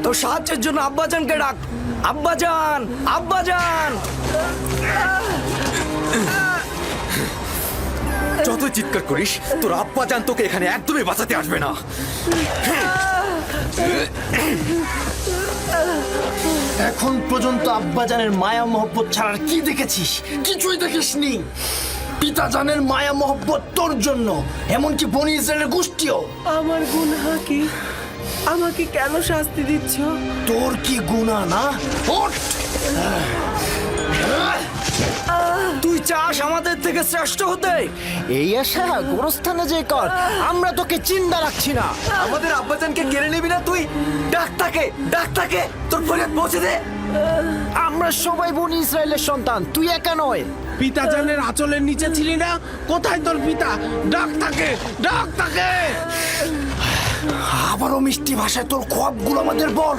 তোর সাহায্যের জন্য আব্বাজানকে ডাক। আব্বাজান, আব্বাজান। যতই চিৎকার করিস তোর আব্বাজান তোকে এখানে একদমই বাঁচাতে আসবে না। এখন পর্যন্ত আব্বাজানের মায়া মহব্বত ছাড়ার কি দেখেছিস? কিছুই দেখিসনি। পিতাজানের মায়া মহব্বত তোর জন্য, এমনকি বনি ইসরায়েলের গোষ্ঠীও। আমার গুনাহ কি? আমাকে কেন শাস্তি দিচ্ছ? তোর কি গুনাহ না? ওঠ! তুই চাস আমাদের থেকে শ্রেষ্ঠ হতে? এই আশা গোরস্থানে যে কর, আমরা তোকে চিন্তা রাখছি না। আমাদের আব্বাজানকে কেড়ে নিবি না তুই? ডাক্তারকে তোর ফরিয়াদ পৌঁছে দে। আমরা সবাই বনি ইসরায়েলের সন্তান, তুই একা নয়। পিতাজানের আঁচলের নিচে ছিলি না? কোথায় তোর পিতা? ডাক তাকে, ডাক তাকে। আবারও মিষ্টি ভাষায় তোর খোয়াবগুলো আমাদের বল।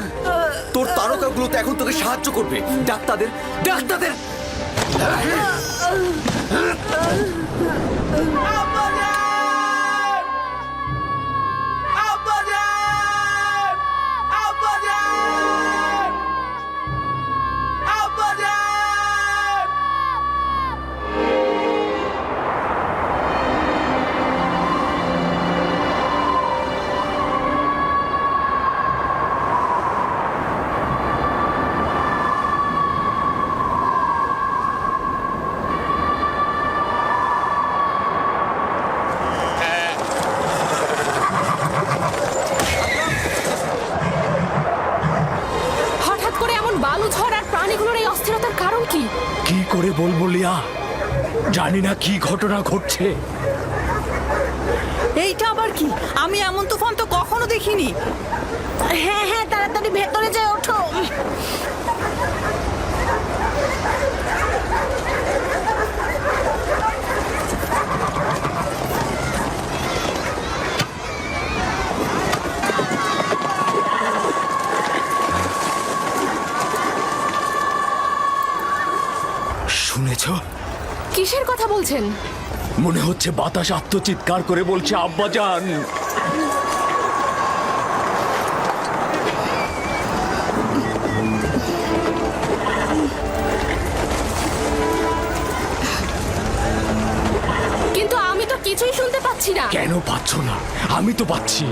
তোর তারকাগুলো তো এখন তোকে সাহায্য করবে। ডাক্তারদের হঠাৎ করে এমন বালু ঝড় আর প্রাণীগুলোর এই অস্থিরতার কারণ কি? কি করে বলবো লিয়া, জানি না কি ঘটনা ঘটছে। এইটা আবার কি? আমি এমন তুফান তো কখনো দেখিনি। হ্যাঁ হ্যাঁ, তাড়াতাড়ি ভেতরে যাই, ওঠো। শুনেছ? কিসের কথা বলছেন? মনে হচ্ছে বাতাস আত্মচিৎকার করে বলছে আব্বাজান। কিন্তু আমি তো কিছুই শুনতে পাচ্ছি না। কেন পাচ্ছ না? আমি তো পাচ্ছি।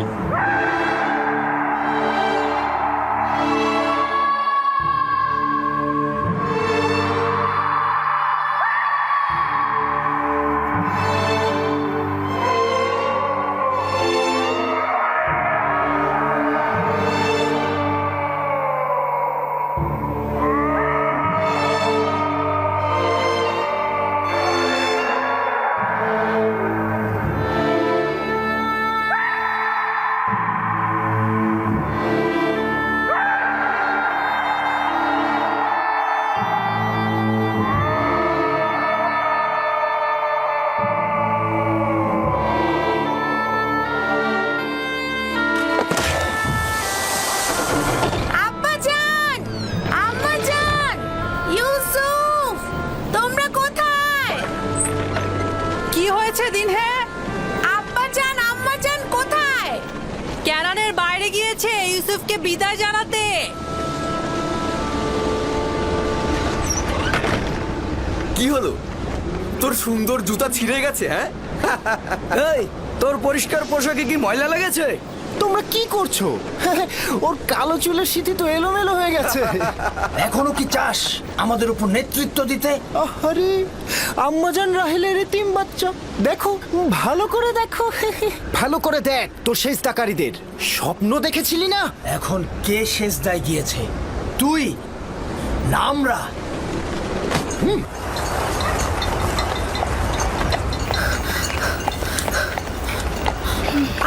আব্বাজান, আম্মাজান, ইউসুফ, তোমরা কোথায়? কি হয়েছে দিনহে? আব্বাজান, আম্মাজান কোথায়? ক্যানানের বাইরে গিয়েছে ইউসুফকে বিদায় জানাতে। কি হলো? তোর সুন্দর জুতা ছিঁড়ে গেছে? হ্যাঁ, এই, তোর পরিষ্কার পোশাকে কি ময়লা লেগেছে? তোমরা কি করছো? ওর কালো চুলের সিঁথি তো এলোমেলো হয়ে গেছে। এখনো কি চাস আমাদের উপর নেতৃত্ব দিতে? আরে আম্মাজান রাহেলের এতিম বাচ্চা, দেখো, ভালো করে দেখো। ভালো করে দেখ তোর সেজদাকারীদের। স্বপ্ন দেখেছিলি না? এখন কে সেজদায় গিয়েছে? তুই না আমরা?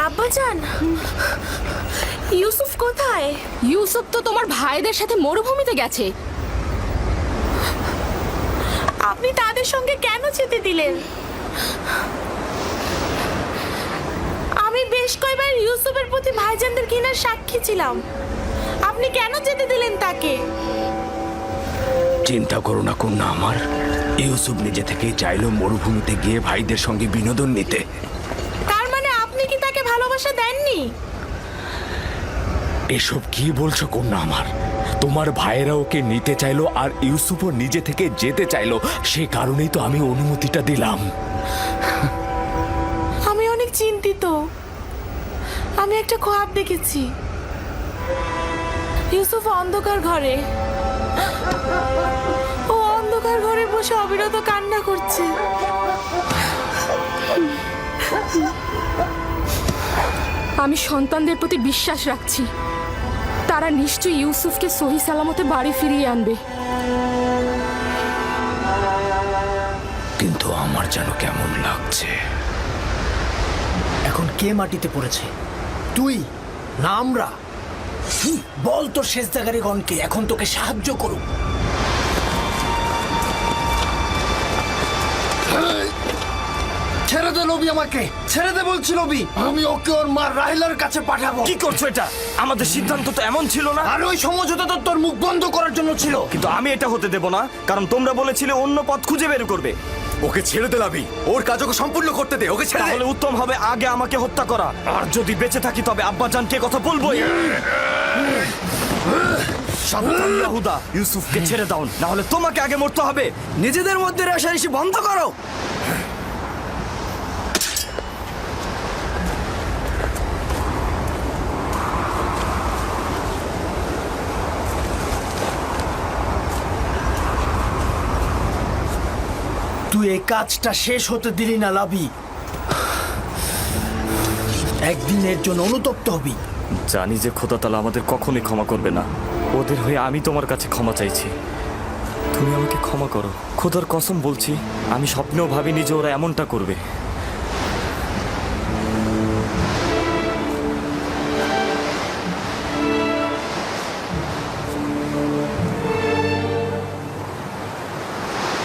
আব্বাজান, ইউসুফ কোথায়? ইউসুফ তো তোমার ভাইদের সাথে মরুভূমিতে গেছে। আপনি তাদের সঙ্গে কেন যেতে দিলেন? আমি বেশ কয়েকবার ইউসুফের প্রতি ভাইজানদের ঘৃণার সাক্ষী ছিলাম। আপনি কেন যেতে দিলেন তাকে? চিন্তা করো না কন্যা আমার, ইউসুফ নিজে থেকেই চাইলো মরুভূমিতে গিয়ে ভাইদের সঙ্গে বিনোদন নিতে। তার মানে আপনি কি তাকে ভালোবাসা দেননি? এসব কি বলছো কন্যা আমার? তোমার ভাইয়েরা ওকে নিতে চাইলো আর ইউসুফও নিজে থেকে যেতে চাইলো, সে কারণেই তো আমি অনুমতিটা দিলাম। আমি অনেক চিন্তিত। আমি একটা খোয়াব দেখেছি। ইউসুফ অন্ধকার ঘরে, ও অন্ধকার ঘরে বসে অবিরত কান্না করছে। আমি সন্তানদের প্রতি বিশ্বাস রাখছি, তারা নিশ্চয়ই ইউসুফকে সহি সালামতে বাড়ি ফিরিয়ে আনবে। কিন্তু আমার যেন কেমন লাগছে। এখন কে মাটিতে পড়েছে, তুই না আমরা? বল তোর সেজদাকারীগণকে এখন তোকে সাহায্য করুক। ছেড়ে দে লবি, আমাকে ছেড়ে দে বলছি লবি। আমি ওকে ওর মা রাহিলার কাছে পাঠাবো। কি করছো এটা? আমাদের সিদ্ধান্ত তো এমন ছিল না। আর ওই সমঝোতা তো তোর মুখ বন্ধ করার জন্য ছিল। কিন্তু আমি এটা হতে দেব না, কারণ তোমরা বলেছিলে অন্য পথ খুঁজে বের করবে। ওকে ছেড়ে দে লাবি, ওর কাজ ওকে সম্পূর্ণ করতে দে, ওকে ছেড়ে দে। তাহলে উত্তম হবে আগে আমাকে হত্যা করা, আর যদি বেঁচে থাকি তবে আব্বাজানকে কথা বলবোই। সাবধান ইয়াহুদা, ইউসুফকে ছেড়ে দাও, না হলে তোমাকে আগে মরতে হবে। নিজেদের মধ্যে রেষারেষি বন্ধ করো। তুই এই কাজটা শেষ হতে দিলি না লাবি। একদিনের জন্য অনুতপ্ত হবি। জানি যে খোদা তাআলা আমাদের কখনোই ক্ষমা করবে না। ওদের হয়ে আমি তোমার কাছে ক্ষমা চাইছি, তুমি আমাকে ক্ষমা করো। খোদার কসম বলছি, আমি স্বপ্নেও ভাবিনি যে ওরা এমনটা করবে।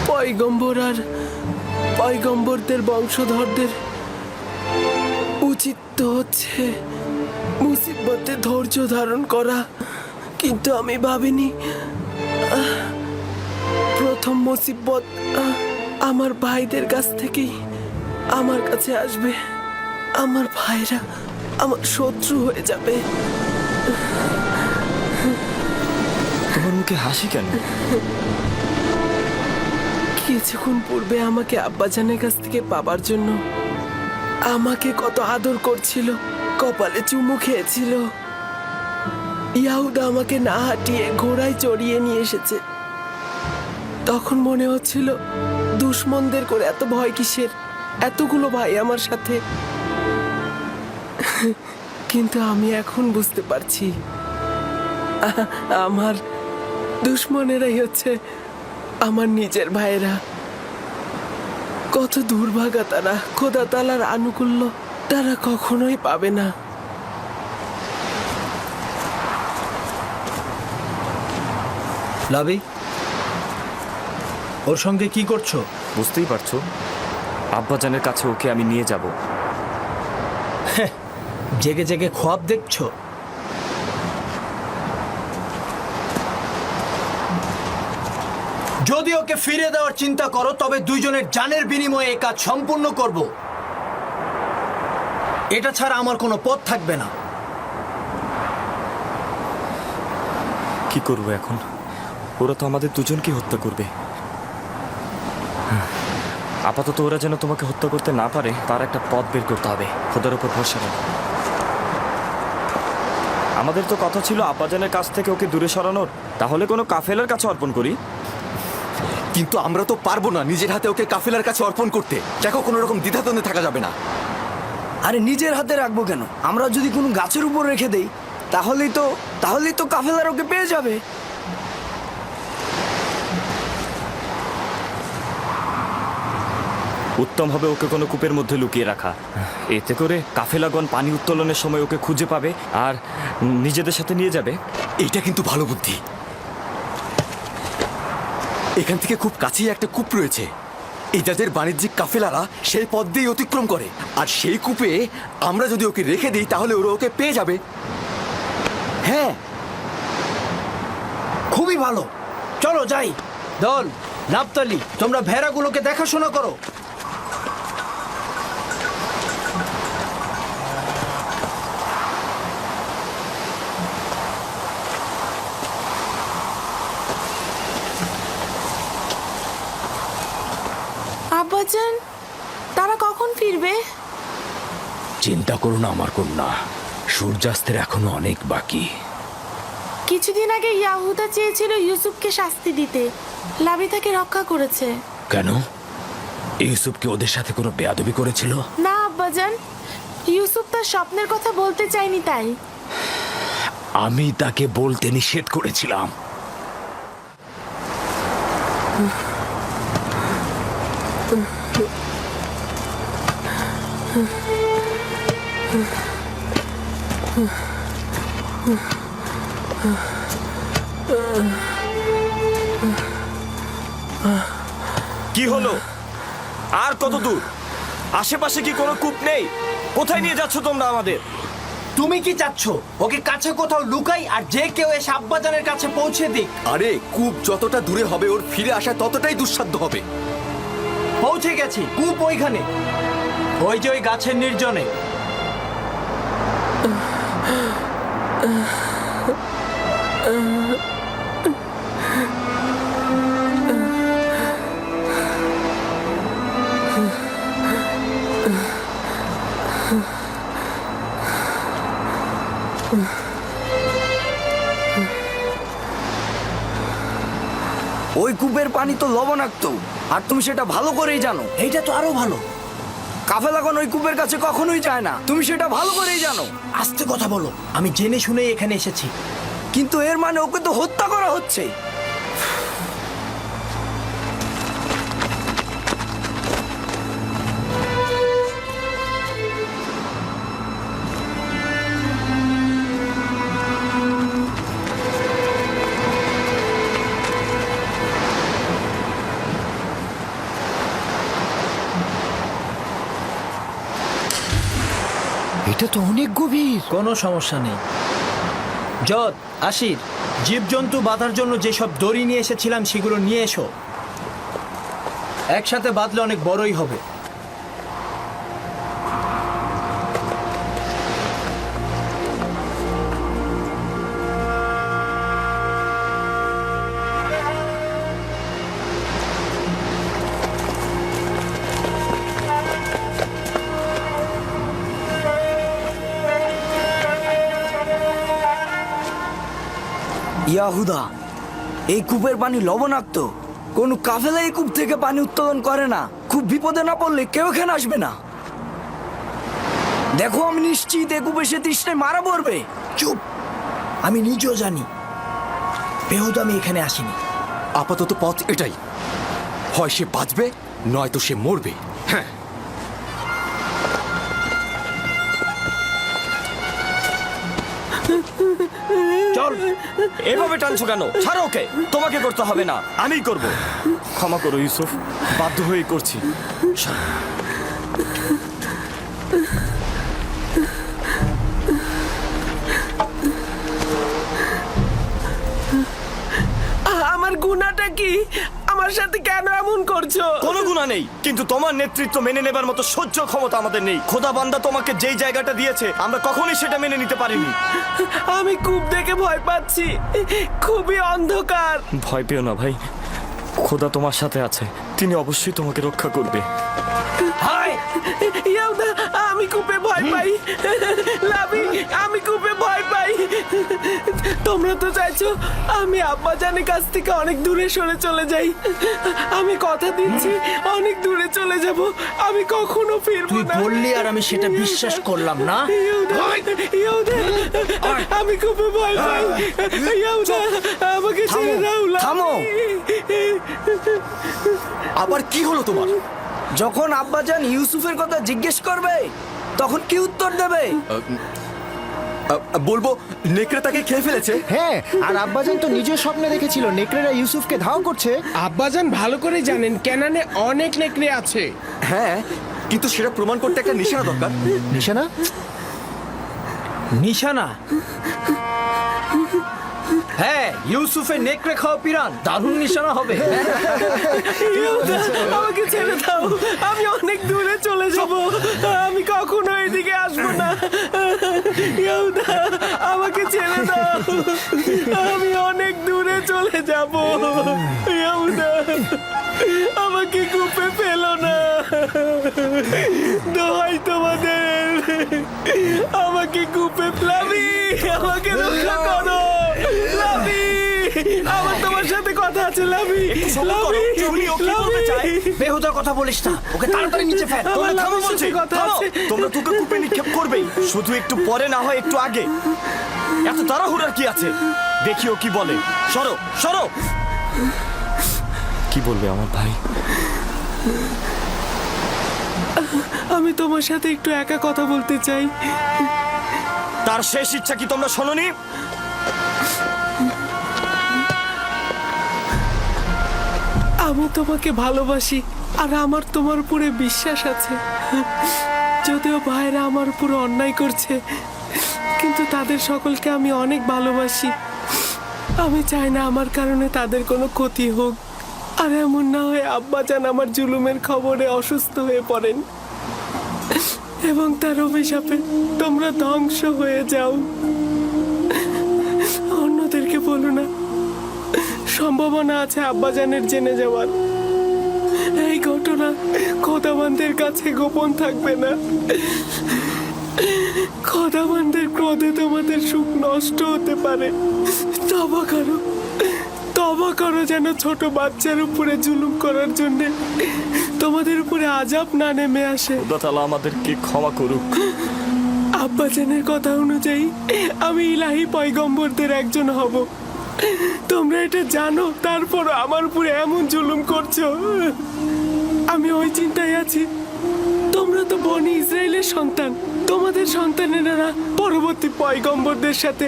পয়গম্বর আর পয়গম্বরদের বংশধরদের উচিত তো হচ্ছে মুসিবতে ধৈর্য ধারণ করা, কিন্তু আমি ভাবিনি প্রথম মুসিবত আমার ভাইদের কাছ থেকেই আমার কাছে আসবে। আমার ভাইরা আমার শত্রু হয়ে যাবে। তোমার মুখে হাসি কেন? কিছুক্ষণ পূর্বে আমাকে আব্বাজানের কাছ থেকে পাবার জন্য আমাকে কত আদর করছিল, কপালে চুমু খেয়েছিল। ইয়াহুদা আমাকে না হাঁটিয়ে ঘোড়ায় চড়িয়ে নিয়ে এসেছে। তখন মনে হচ্ছিল দুশমনদের করে এত ভয় কিসের, এতগুলো ভাই আমার সাথে। কিন্তু আমি এখন বুঝতে পারছি আমার দুশমনেরাই হচ্ছে আমার নিজের ভাইরা। কত দুর্ভাগা তারা, খোদা তাআলার আনুকূল্য তারা কখনোই পাবে না। লাবি, ওর সঙ্গে কি করছো? বুঝতেই পারছো, আব্বাজানের কাছে ওকে আমি নিয়ে যাব। জেগে জেগে খোয়াব দেখছো? যদি ওকে ফিরে দেওয়ার চিন্তা করো তবে দুইজনের জানের বিনিময়ে এই কাজ সম্পূর্ণ করব। এটা ছাড়া আমার কোনো পথ থাকবে না। কি করবো এখন? ওরা তো আমাদের দুজনকে হত্যা করবে। আপাতত ওরা যেন তোমাকে হত্যা করতে না পারে তার একটা পথ বের করতে হবে। খোদার উপর ভরসা রাখো। আমাদের তো কথা ছিল আব্বাজানের কাছ থেকে ওকে দূরে সরানোর, তাহলে কোনো কাফেলার কাছে অর্পণ করি। কিন্তু আমরা তো পারবো না নিজের হাতে ওকে কাফেলার কাছে অর্পণ করতে। দেখো, কোনো রকম দ্বিধাদ্বন্দ্বে থাকা যাবে না। আরে নিজের হাতে রাখবো কেন? আমরা যদি কোনো গাছের উপর রেখে দেই তাহলেই তো কাফেলার ওকে পেয়ে যাবে। উত্তম হবে ওকে কোনো কূপের মধ্যে লুকিয়ে রাখা। এতে করে কাফেলাগণ পানি উত্তোলনের সময় ওকে খুঁজে পাবে আর নিজেদের সাথে নিয়ে যাবে। এইটা কিন্তু ভালো বুদ্ধি। এখান থেকে খুব কাছেই একটা কূপ রয়েছে। এই যাদের বাণিজ্যিক কাফেলারা সেই পথ দিয়ে অতিক্রম করে, আর সেই কূপে আমরা যদি ওকে রেখে দিই তাহলে ওরা ওকে পেয়ে যাবে। হ্যাঁ, খুবই ভালো। চলো যাই। দল, নাপতালি, তোমরা ভেড়াগুলোকে দেখাশোনা করো। আব্বাজান তারা কখন ফিরবে? চিন্তা করো না আমার কন্যা, সূর্যাস্তের এখনো অনেক বাকি। কিছুদিন আগে ইয়াহুদা চেয়েছিল ইউসুফকে শাস্তি দিতে, লাবি তাকে রক্ষা করেছে। কেন? ইউসুফ কি ওদের সাথে কোনো বেয়াদবি করেছিল? না আব্বাজান, ইউসুফ তার স্বপ্নের কথা বলতে চায়নি তাই। আমি তাকে বলতে নিষেধ করেছিলাম। কি হলো? আর কত দূর? আশেপাশে কি কোনো কূপ নেই? কোথায় নিয়ে যাচ্ছ তোমরা আমাদের? তুমি কি চাচ্ছ ওকে কাছে কোথাও লুকাই আর যে কেউ এসে আব্বাজানের কাছে পৌঁছে দিক? আরে কূপ যতটা দূরে হবে ওর ফিরে আসা ততটাই দুঃসাধ্য হবে। পৌঁছে গেছি, কূপ ওইখানে, ওই যে ওই গাছের নির্জনে। ওই কূপের পানি তো লবণাক্ত, আর তুমি সেটা ভালো করেই জানো। এইটা তো আরো ভালো। কাফেলাগণ ওই কূপের কাছে কখনোই যায় না, তুমি সেটা ভালো করেই জানো। আস্তে কথা বলো, আমি জেনে শুনে এখানে এসেছি। কিন্তু এর মানে ওকে তো হত্যা করা হচ্ছে। এটা তো অনেক গভীর। কোনো সমস্যা নেই। যত আশির জীবজন্তু বাঁধার জন্য যেসব দড়ি নিয়ে এসেছিলাম সেগুলো নিয়ে এসো, একসাথে বাঁধলে অনেক বড়ই হবে। ইয়াহুদা, এই কূপের পানি লবণাক্ত। কোন কাফেলা এই কূপ থেকে পানি উত্তোলন করে না। খুব বিপদে না পড়লে কেউ এখানে আসবে না। দেখো, আমি নিশ্চিত এই কূপে সে তৃষ্ণায় মারা পড়বে। চুপ, আমি নিজেও জানি বেহুদা আমি এখানে আসিনি। আপাতত পথ এটাই, হয় সে বাঁচবে নয়তো সে মরবে। হ্যাঁ, চল। এভাবে টানছো কেন? ছাড়ো ওকে, তোমাকে করতে হবে না, আমিই করব। ক্ষমা করো ইউসুফ, বাধ্য হয়েই করছি। আমার গুনাহটা কি? আমার সাথে কেন এমন করছো? কোনো গুনাহ নেই, কিন্তু তোমার নেতৃত্ব মেনে নেবার মতো সহ্য ক্ষমতা আমাদের নেই। খোদা বান্দা তোমাকে যেই জায়গাটা দিয়েছে আমরা কখনোই সেটা মেনে নিতে পারিনি। আমি কূপ দেখে ভয় পাচ্ছি, খুবই অন্ধকার। ভয় পেও না ভাই, খোদা তোমার সাথে আছে, তিনি অবশ্যই তোমাকে রক্ষা করবে। হাই ইয়াহুদা, আমি কূপে ভয় পাই। লাবি, আমি কূপে ভয় পাই। তোমরা তো চাইছো আমি আব্বাজানের কাছ থেকে অনেক দূরে সরে চলে যাই। আমি কথা দিচ্ছি অনেক দূরে চলে যাব, আমি কখনো ফিরবো তুই না। বললি আর আমি সেটা বিশ্বাস করলাম না। ইয়াহুদা, আমি কূপে ভয় পাই। ইয়াহুদা, আমাকে ছেড়ে দাও। লাবি। থামো। আবার কি হলো তোমার? যখন আব্বাজান ইউসুফের কথা জিজ্ঞেস করবে তখন কি উত্তর দেবে? বলবো নেকড়ে তাকে খেয়ে ফেলেছে। হ্যাঁ, আর আব্বাজান তো নিজের স্বপ্নে দেখেছিল নেকড়েরা ইউসুফকে ধাও করছে। আব্বাজান ভালো করে জানেন কেনানে অনেক নেকড়ে আছে। হ্যাঁ, কিন্তু সেটা প্রমাণ করতে একটা নিশানা দরকার। নিশানা? নিশানা? হ্যাঁ, ইউসুফের নেকড়ে খাওয়া পিরান দারুণ নিশানা হবে। ইয়াহুদা, আমাকে ছেড়ে দাও, আমি অনেক দূরে চলে যাব, আমি কখনো এদিকে আসবো না। ইয়াহুদা, আমাকে ছেড়ে দাও, আমি অনেক দূরে চলে যাব। ইয়াহুদা, আমাকে কূপে ফেলো না। আমাকে কূপে লাভি, আমাকে রক্ষা করো লাভি, আমার তোমার সাথে কথা আছে লাভি, লাভি, লাভি। বেহুদার কথা বলিস না, ওকে তাড়াতাড়ি নিচে ফেল। আমার থামো লাভির বলছি, সাথে কথা থামো। আছে। তোমরা তোকে কূপে নিক্ষেপ করবেই, শুধু একটু পরে না হয় একটু আগে। এত তাড়াহুড়ার কি আছে? দেখিও কি বলে। সরো সরো। কি বলবে আমার ভাই? আমি তোমার সাথে একটু একা কথা বলতে চাই। তার শেষ ইচ্ছা কি তোমরা শোনোনি? আমি তোমাকে ভালোবাসি আর আমার তোমার উপরে বিশ্বাস আছে। যদিও ভাইরা আমার উপরে অন্যায় করছে, কিন্তু তাদের সকলকে আমি অনেক ভালোবাসি। আমি চাই না আমার কারণে তাদের কোনো ক্ষতি হোক, আর এমন না হয় আব্বাজান আমার জুলুমের খবরে অসুস্থ হয়ে পড়েন এবং তার অভিশাপে তোমরা ধ্বংস হয়ে যাও। অন্যদেরকে বলো না, সম্ভাবনা আছে আব্বাজানের জেনে যাওয়ার। এই ঘটনা খোদাবানদের কাছে গোপন থাকবে না। খোদাবানদের ক্রোধে তোমাদের সুখ নষ্ট হতে পারে। তবা করো, তবা করো, যেন ছোট বাচ্চার উপরে জুলুম করার জন্য তোমাদের উপরে আযাব না নেমে আসে। খোদা তাআলা আমাদেরকে ক্ষমা করুক। আব্বাজানের কথা অনুযায়ী আমি ইলাহি পয়গম্বরদের একজন হব। তোমরা এটা জানো, তারপরও আমার উপরে এমন জুলুম করছো। আমি ওই চিন্তায় আছি, তোমরা তো বনি ইসরায়েলের সন্তান, তোমাদের সন্তানেরা পরবর্তী পয়গম্বরদের সাথে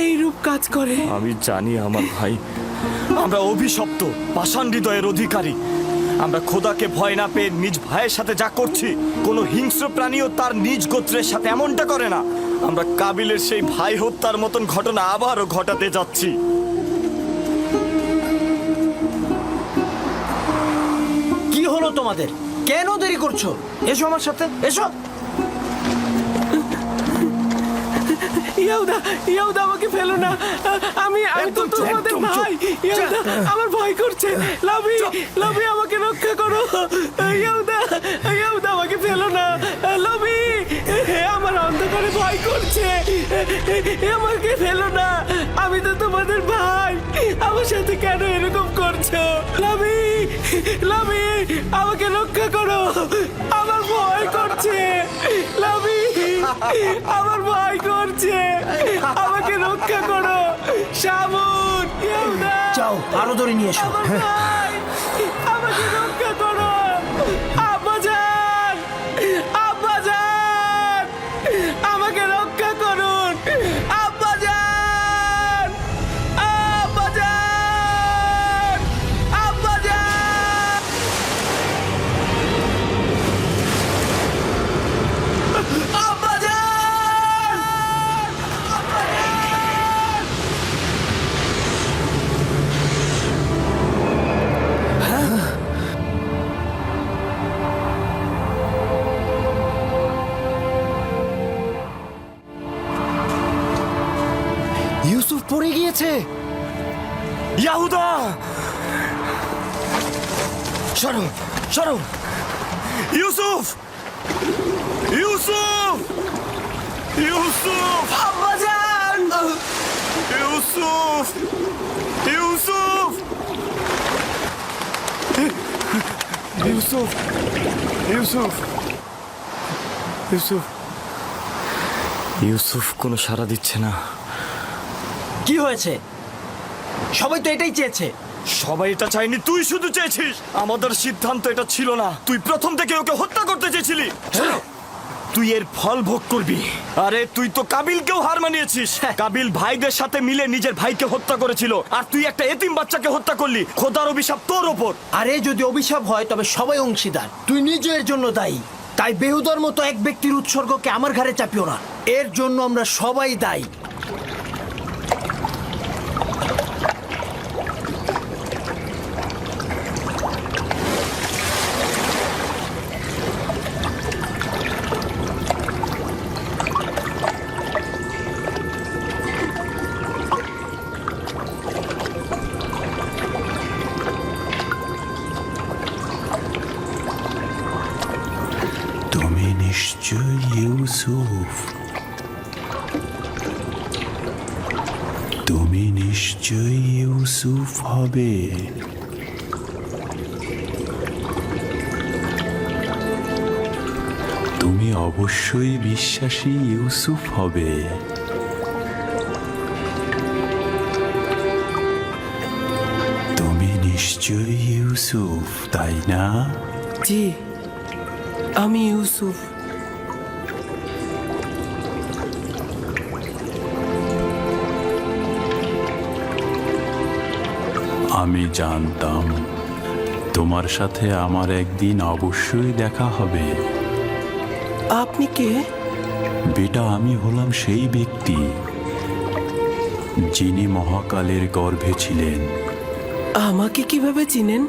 এইরূপ কাজ করে। আমি জানি আমার ভাই, আমরা অভিশপ্ত পাষাণ হৃদয়ের অধিকারী। আমরা খোদাকে ভয় না পেয়ে নিজ ভাইয়ের সাথে যা করছি, কোনো হিংস্র প্রাণীও তার নিজ গোত্রের সাথে এমনটা করে না। আমরা কাবিলের সেই ভাই হত্যার মতন ঘটনা আবারও ঘটাতে যাচ্ছি। কি হলো তোমাদের? কেন দেরি করছো? এসো আমার সাথে, এসো। ইয়াহুদা, ইয়াহুদা, আমাকে ফেলো না। আমি তো তোমাদের ভাই। ইয়াহুদা, আমার ভয় করছে। লাভি, লাভি, আমাকে রক্ষা করো। ইয়াহুদা, ইয়াহুদা, আমাকে ফেলো না। লাভি, আমার অন্ধকারে ভয় করছে। আমাকে ফেলো না, আমি তো তোমাদের ভাই। আমার সাথে কেন এরকম করছো? লাভি, লাভি, আমাকে রক্ষা করো। আমার ভয় করছে। লাভি, আমার ভয় করছে। আমাকে রক্ষা করো। শামুন, ইয়াহুদা, যাও, আরো ধরে নিয়ে এসো। আমার ভাই, আমাকে রক্ষা করো। আব্বাজান, আব্বাজান, আমাকে রক্ষা করুন। আব্বাজান, আব্বাজান, আব্বাজান। ইউসুফ পড়ে গিয়েছে। ইয়াহুদা, সরো সরো। ইউসুফ, ইউসুফ, ইউসুফ, আব্বাজান! ইউসুফ, ইউসুফ, ইউসুফ, ইউসুফ, ইউসুফ। ইউসুফ কোনো সাড়া দিচ্ছে না। কি হয়েছে? সবাই তো এটাই চেয়েছে। সবাই এটা চাইনি, তুই শুধু চেয়েছিস। আমাদের সিদ্ধান্ত এটা ছিল না। তুই প্রথম থেকে ওকে হত্যা করতে চেয়েছিলি। তুই এর ফল ভোগ করবি। আরে তুই তো কাবিলকেও হার মানিয়েছিস। কাবিল ভাইদের সাথে মিলে নিজের ভাইকে হত্যা করেছিল, আর তুই একটা এতিম বাচ্চাকে হত্যা করলি। খোদার অভিশাপ তোর ওপর। আরে যদি অভিশাপ হয় তবে সবাই অংশীদার। তুই নিজের জন্য দায়ী। তাই বেহুদার মতো এক ব্যক্তির উৎসর্গকে আমার ঘাড়ে চাপিও না। এর জন্য আমরা সবাই দায়ী। তুমি নিশ্চয়ই ইউসুফ, তুমি নিশ্চয়ই ইউসুফ হবে। তুমি অবশ্যই বিশ্বাসী ইউসুফ হবে। তুমি নিশ্চয়ই ইউসুফ, তাই না? জি, আমি ইউসুফ। আমি জানতাম তোমার সাথে আমার একদিন অবশ্যই দেখা হবে। আপনি কে? বেটা, আমি হলাম সেই ব্যক্তি যিনি মহাকালের গর্ভে ছিলেন। আমাকে কিভাবে চিনেন?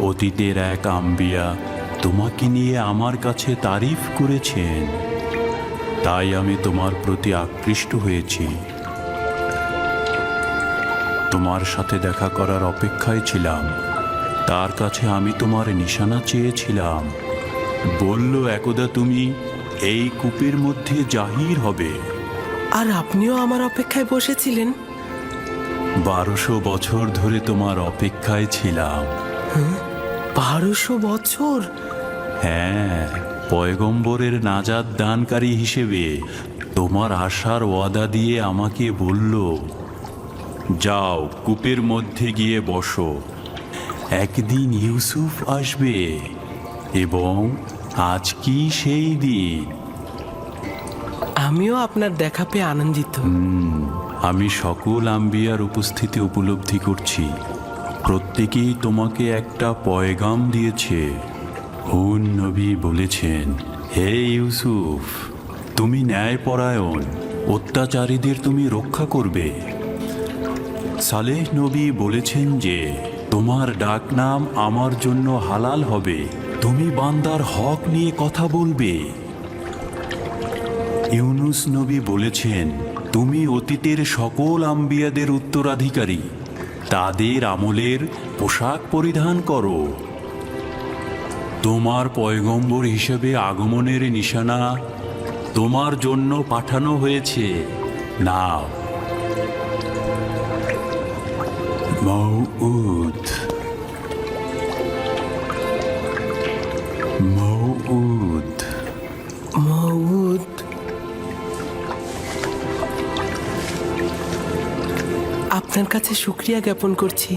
অতীতের এক আম্বিয়া তোমাকে নিয়ে আমার কাছে তারিফ করেছেন, তাই আমি তোমার প্রতি আকৃষ্ট হয়েছি। তোমার সাথে দেখা করার অপেক্ষায় ছিলাম। তার কাছে আমি তোমার নিশানা চেয়েছিলাম। বলল, একদা তুমি এই কূপের মধ্যে জাহির হবে। আর আপনিও আমার অপেক্ষায় বসেছিলেন? 1200 বছর ধরে তোমার অপেক্ষায় ছিলাম। 1200 বছর? হ্যাঁ, পয়গম্বরের নাজাত দানকারী হিসেবে তোমার আশার ওয়াদা দিয়ে আমাকে বলল, যাও কূপের মধ্যে গিয়ে বসো, একদিন ইউসুফ আসবে এবং আজ কি সেই দিন। আমিও আপনার দেখা পেয়ে আনন্দিত। আমি সকল আম্বিয়ার উপস্থিতি উপলব্ধি করছি। প্রত্যেকেই তোমাকে একটা পয়গাম দিয়েছে। হুন নবী বলেছেন, হে ইউসুফ, তুমি ন্যায়পরায়ণ, অত্যাচারীদের তুমি রক্ষা করবে। সালেহ নবী বলেছেন যে তোমার ডাকনাম আমার জন্য হালাল হবে, তুমি বান্দার হক নিয়ে কথা বলবে। ইউনুস নবী বলেছেন, তুমি অতীতের সকল আম্বিয়াদের উত্তরাধিকারী, তাদের আমলের পোশাক পরিধান করো। তোমার পয়গম্বর হিসেবে আগমনের নিশানা তোমার জন্য পাঠানো হয়েছে, নাও। মউউদ, মউউদ, মউদ। আপনার কাছে শুকরিয়া জ্ঞাপন করছি।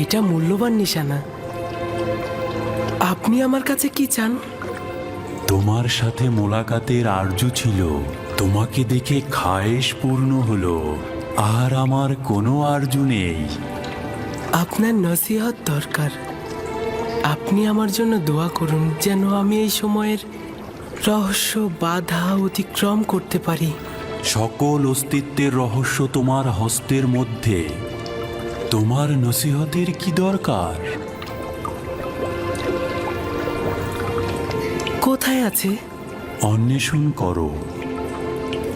এটা মূল্যবান নিশানা। আপনি আমার কাছে কি চান? তোমার সাথে মোলাকাতের আরজু ছিল, তোমাকে দেখে খায়েশ পূর্ণ হলো, আর আমার কোনো আরজু নেই। আপনার নসিহত দরকার। আপনি আমার জন্য দোয়া করুন যেন আমি এই সময়ের রহস্য বাধা অতিক্রম করতে পারি। সকল অস্তিত্বের রহস্য তোমার হস্তের মধ্যে। তোমার নসিহতের কি দরকার? কোথায় আছে? অন্বেষণ করো।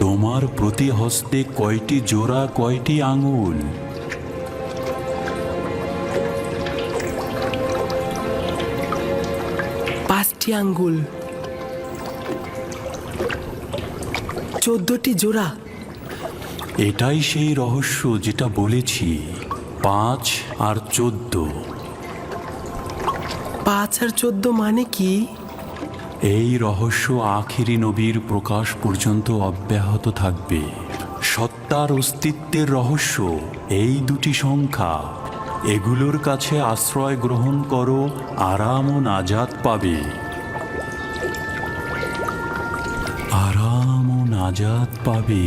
তোমার প্রতি হস্তে কয়টি জোড়া, কয়টি আঙুল? পাঁচটি আঙ্গুল, 14টি জোড়া। এটাই সেই রহস্য যেটা বলেছি, 5 আর 14। 5 আর 14 মানে কি? এই রহস্য আখিরি নবীর প্রকাশ পর্যন্ত অব্যাহত থাকবে। সত্তার অস্তিত্বের রহস্য এই দুটি সংখ্যা। এগুলোর কাছে আশ্রয় গ্রহণ করো, আরাম ও নাজাত পাবে। আরাম ও নাজাত পাবে।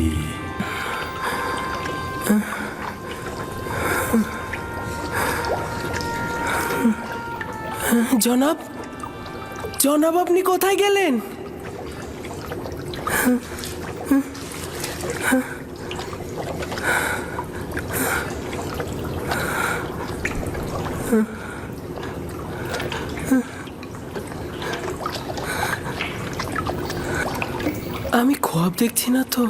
জনাব, জনাব, আপনি কোথায় গেলেন? আমি খোয়াব দেখছি না তো।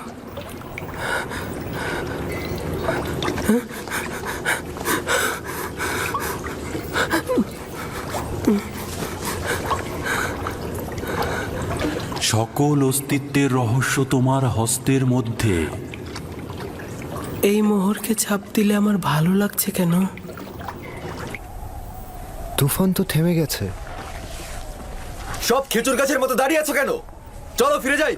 সকল অস্তিত্বের রহস্য তোমার হস্তের মধ্যে। এই মোহরকে ছাপ দিলে আমার ভালো লাগছে কেন? তুফান তো থেমে গেছে। সব খেজুর গাছের মতো দাঁড়িয়ে আছো কেন? চলো ফিরে যাই।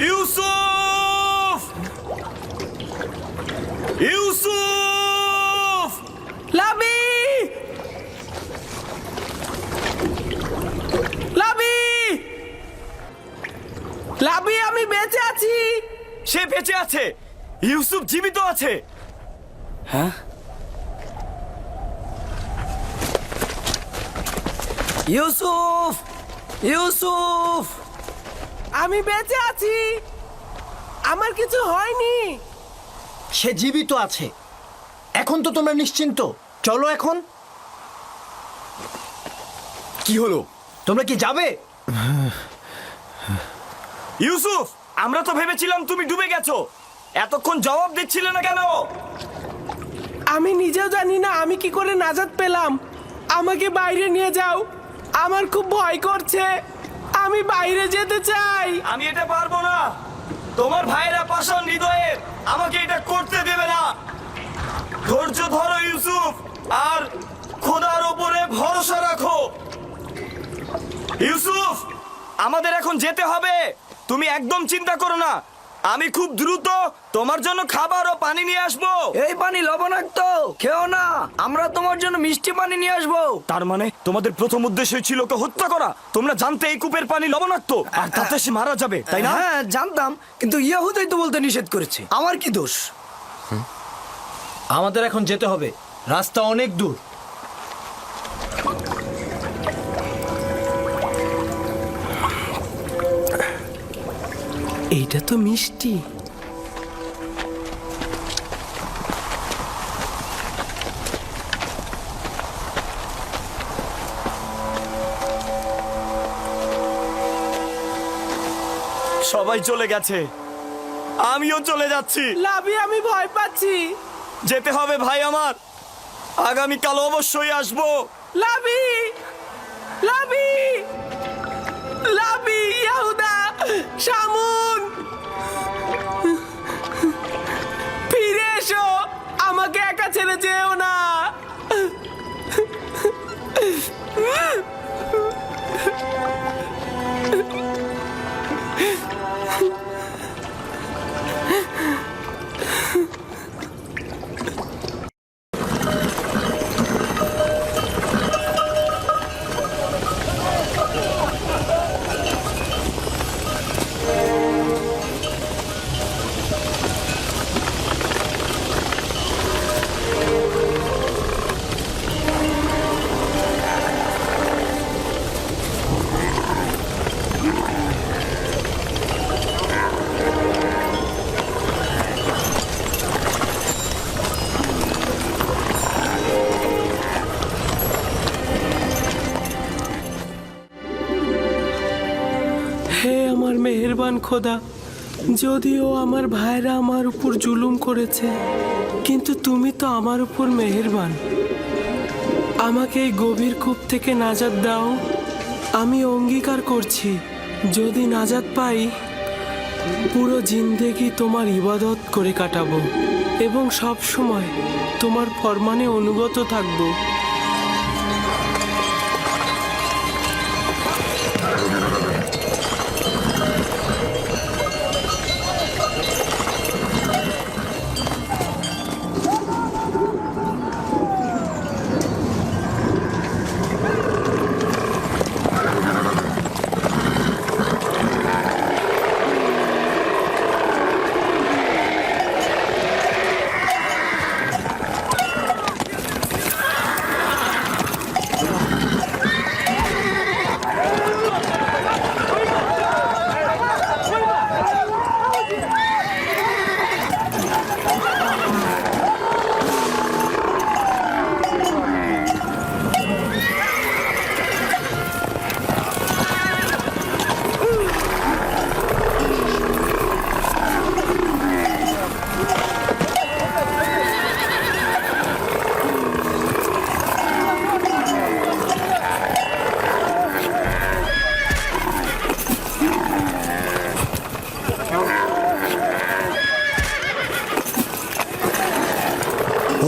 ইউসুফ! ইউসুফ! লাবি! লাবি! লাবি, আমি বেঁচে আছি। সে বেঁচে আছে। ইউসুফ জীবিত আছে। হ্যাঁ, ইউসুফ! ইউসুফ! আমি বেঁচে আছি, আমার কিছু হয়নি। সে জীবিত আছে। এখন তো তোমরা নিশ্চিন্ত। চলো এখন। কি হলো? তোমরা কি যাবে? ইউসুফ, আমরা তো ভেবেছিলাম তুমি ডুবে গেছো। এতক্ষণ জবাব দিচ্ছিলে না কেন? আমি নিজেও জানি না আমি কি করে নাজাত পেলাম। আমাকে বাইরে নিয়ে যাও, আমার খুব ভয় করছে। আমি বাইরে যেতে চাই। আমি এটা পারবো না। তোমার ভাইয়েরা পাষাণ হৃদয়ের, আমাকে এটা করতে দেবে না। ধৈর্য ধরো ইউসুফ, আর খোদার উপরে ভরসা রাখো। ইউসুফ, আমাদের এখন যেতে হবে। তুমি একদম চিন্তা করো না। আমি খুব দ্রুত তোমার জন্য খাবার ও পানি নিয়ে আসবো। এই পানি লবণাক্ত, খেও না। আমরা তোমার জন্য মিষ্টি পানি নিয়ে আসবো। তার মানে তোমাদের প্রথম উদ্দেশ্য ছিল ওকে হত্যা করা। তোমরা জানতে এই কূপের পানি লবণাক্ত, আর তাতে সে মারা যাবে, তাই না? হ্যাঁ জানতাম, কিন্তু ইয়াহুদাই তো বলতে নিষেধ করেছে। আমার কি দোষ? আমাদের এখন যেতে হবে। রাস্তা অনেক দূর। এইটা তো মিষ্টি। সবাই চলে গেছে, আমিও চলে যাচ্ছি। লাবি, আমি ভয় পাচ্ছি। যেতে হবে ভাই আমার। আগামীকাল অবশ্যই আসবো। লাবি! লাবি! লাবি! ইয়াহুদা! শামুন! ফিরে এসো, আমাকে একা ছেড়ে যেও না। হে আমার মেহেরবান খোদা, যদিও আমার ভাইরা আমার উপর জুলুম করেছে, কিন্তু তুমি তো আমার উপর মেহেরবান। আমাকে এই গভীর কূপ থেকে নাজাত দাও। আমি অঙ্গীকার করছি, যদি নাজাত পাই, পুরো জিন্দেগি তোমার ইবাদত করে কাটাবো এবং সব সময় তোমার ফরমানে অনুগত থাকবো।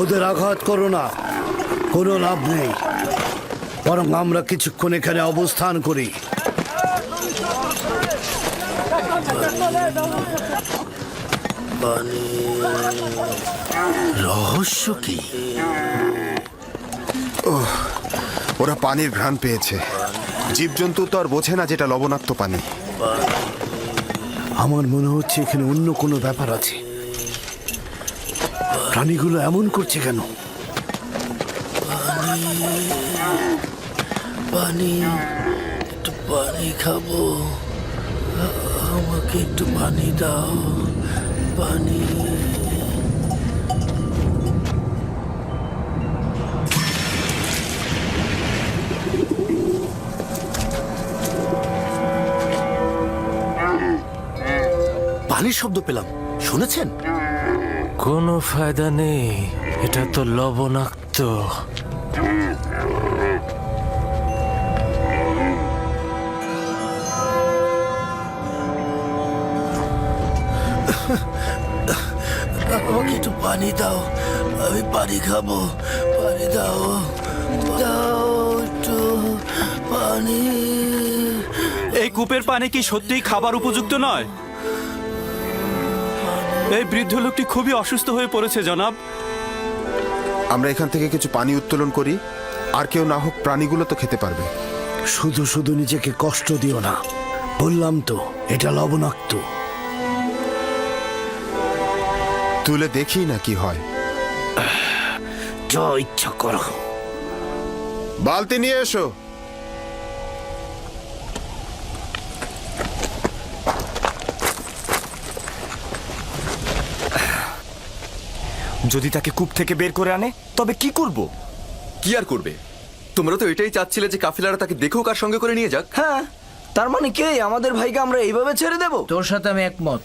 ওদের আঘাত করো না, কোনো লাভ নেই। বরং আমরা কিছুক্ষণ এখানে অবস্থান করি। রহস্য কি? ওরা পানির ঘ্রাণ পেয়েছে। জীবজন্তু তো আর বোঝে না যেটা লবণাক্ত পানি। আমার মনে হচ্ছে এখানে অন্য কোনো ব্যাপার আছে। প্রাণীগুলো এমন করছে কেন? পানি, একটু পানি খাবো, আমাকে একটু পানি দাও, পানি। পানির শব্দ পেলাম, শুনেছেন? কোনো ফায়দা নেই, এটা তো লবণাক্ত। আমাকে একটু পানি দাও, আমি পানি খাবো, পানি দাও, দাও একটু পানি। এই কূপের পানি কি সত্যিই খাবার উপযুক্ত নয়? এই বৃদ্ধ লোকটি খুবই অসুস্থ হয়ে পড়েছে জনাব। আমরা এখান থেকে কিছু পানি উত্তোলন করি, আর কেউ না হোক প্রাণীগুলো তো খেতে পারবে। শুধু শুধু নিজেকে কষ্ট দিও না, বললাম তো এটা লবণাক্ত। তুলে দেখি না কি হয়। যা ইচ্ছা করো। বালতি নিয়ে এসো। যদি তাকে কূপ থেকে বের করে আনে তবে কি করব? কি আর করবে? তোমরা তো এটাই চাচ্ছিলে যে কাফেলারা তাকে দেখুক আর সঙ্গে করে নিয়ে যাক। হ্যাঁ, তার মানে কে আমাদের ভাইকে আমরা এইভাবে ছেড়ে দেব? তোর সাথে আমি একমত।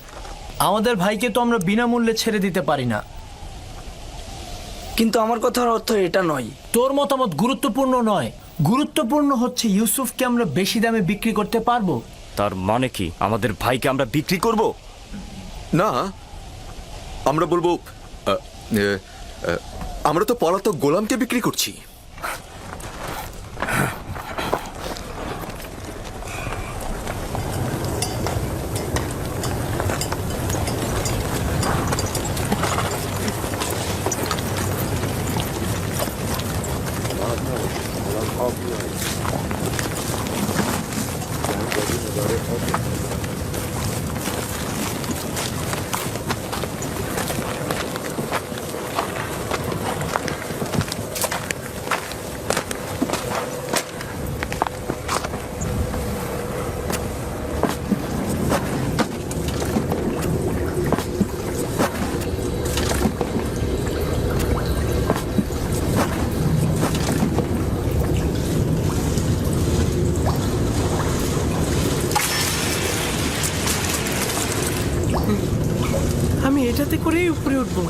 আমাদের ভাইকে তো আমরা বিনামূল্যে ছেড়ে দিতে পারি না। কিন্তু আমার কথার অর্থ এটা নয়। তোর মতামত গুরুত্বপূর্ণ নয়, গুরুত্বপূর্ণ হচ্ছে ইউসুফকে আমরা বেশি দামে বিক্রি করতে পারবো। তার মানে কি আমাদের ভাইকে আমরা বিক্রি করব? না, আমরা বলবো আমরা তো পলাতক গোলামকে বিক্রি করছি। আমি এটাতে করেই উপরে উঠবো।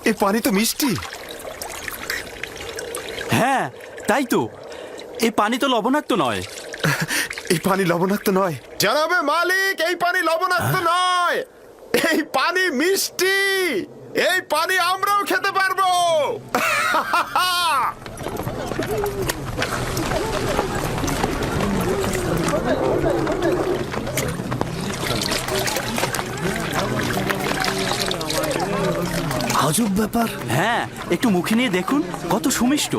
এই পানি তো মিষ্টি। হ্যাঁ, তাই তো। এই পানি তো লবণাক্ত নয়। এই পানি লবণাক্ত নয় জানাবে মালিক, এই পানি লবণাক্ত নয়, এই পানি মিষ্টি। এই পানি আমরাও খেতে পারবো। আজব ব্যাপার। হ্যাঁ, একটু মুখে নিয়ে দেখুন, কত সুমিষ্ট।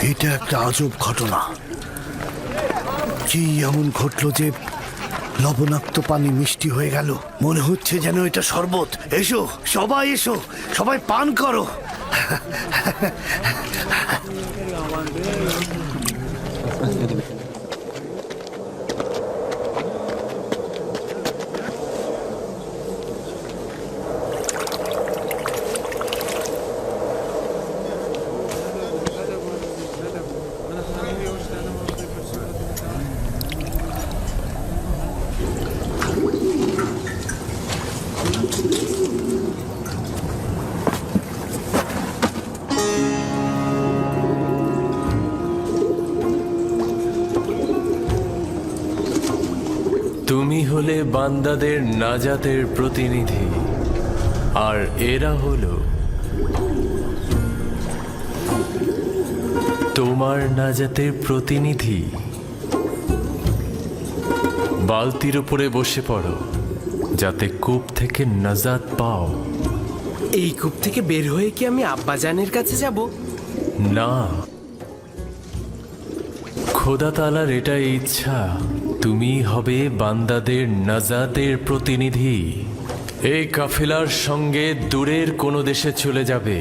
এটা একটা আজব ঘটনা। কি এমন ঘটলো যে লবণাক্ত পানি মিষ্টি হয়ে গেল? মনে হচ্ছে যেন এটা শরবত। এসো সবাই, এসো সবাই পান করো। তুমি হলে বান্দাদের নাজাতের প্রতিনিধি, আর এরা হলো তোমার নাজাতের প্রতিনিধি। বালতির উপরে বসে পড়ো, যাতে কূপ থেকে নাজাত পাও। এই কূপ থেকে বের হয়ে কি আমি আব্বাজানের কাছে যাব? না, খোদা তাআলার এটাই ইচ্ছা, তুমি হবে বান্দাদের নাজাতের প্রতিনিধি। এই কাফেলার সঙ্গে দূরের কোনো দেশে চলে যাবে।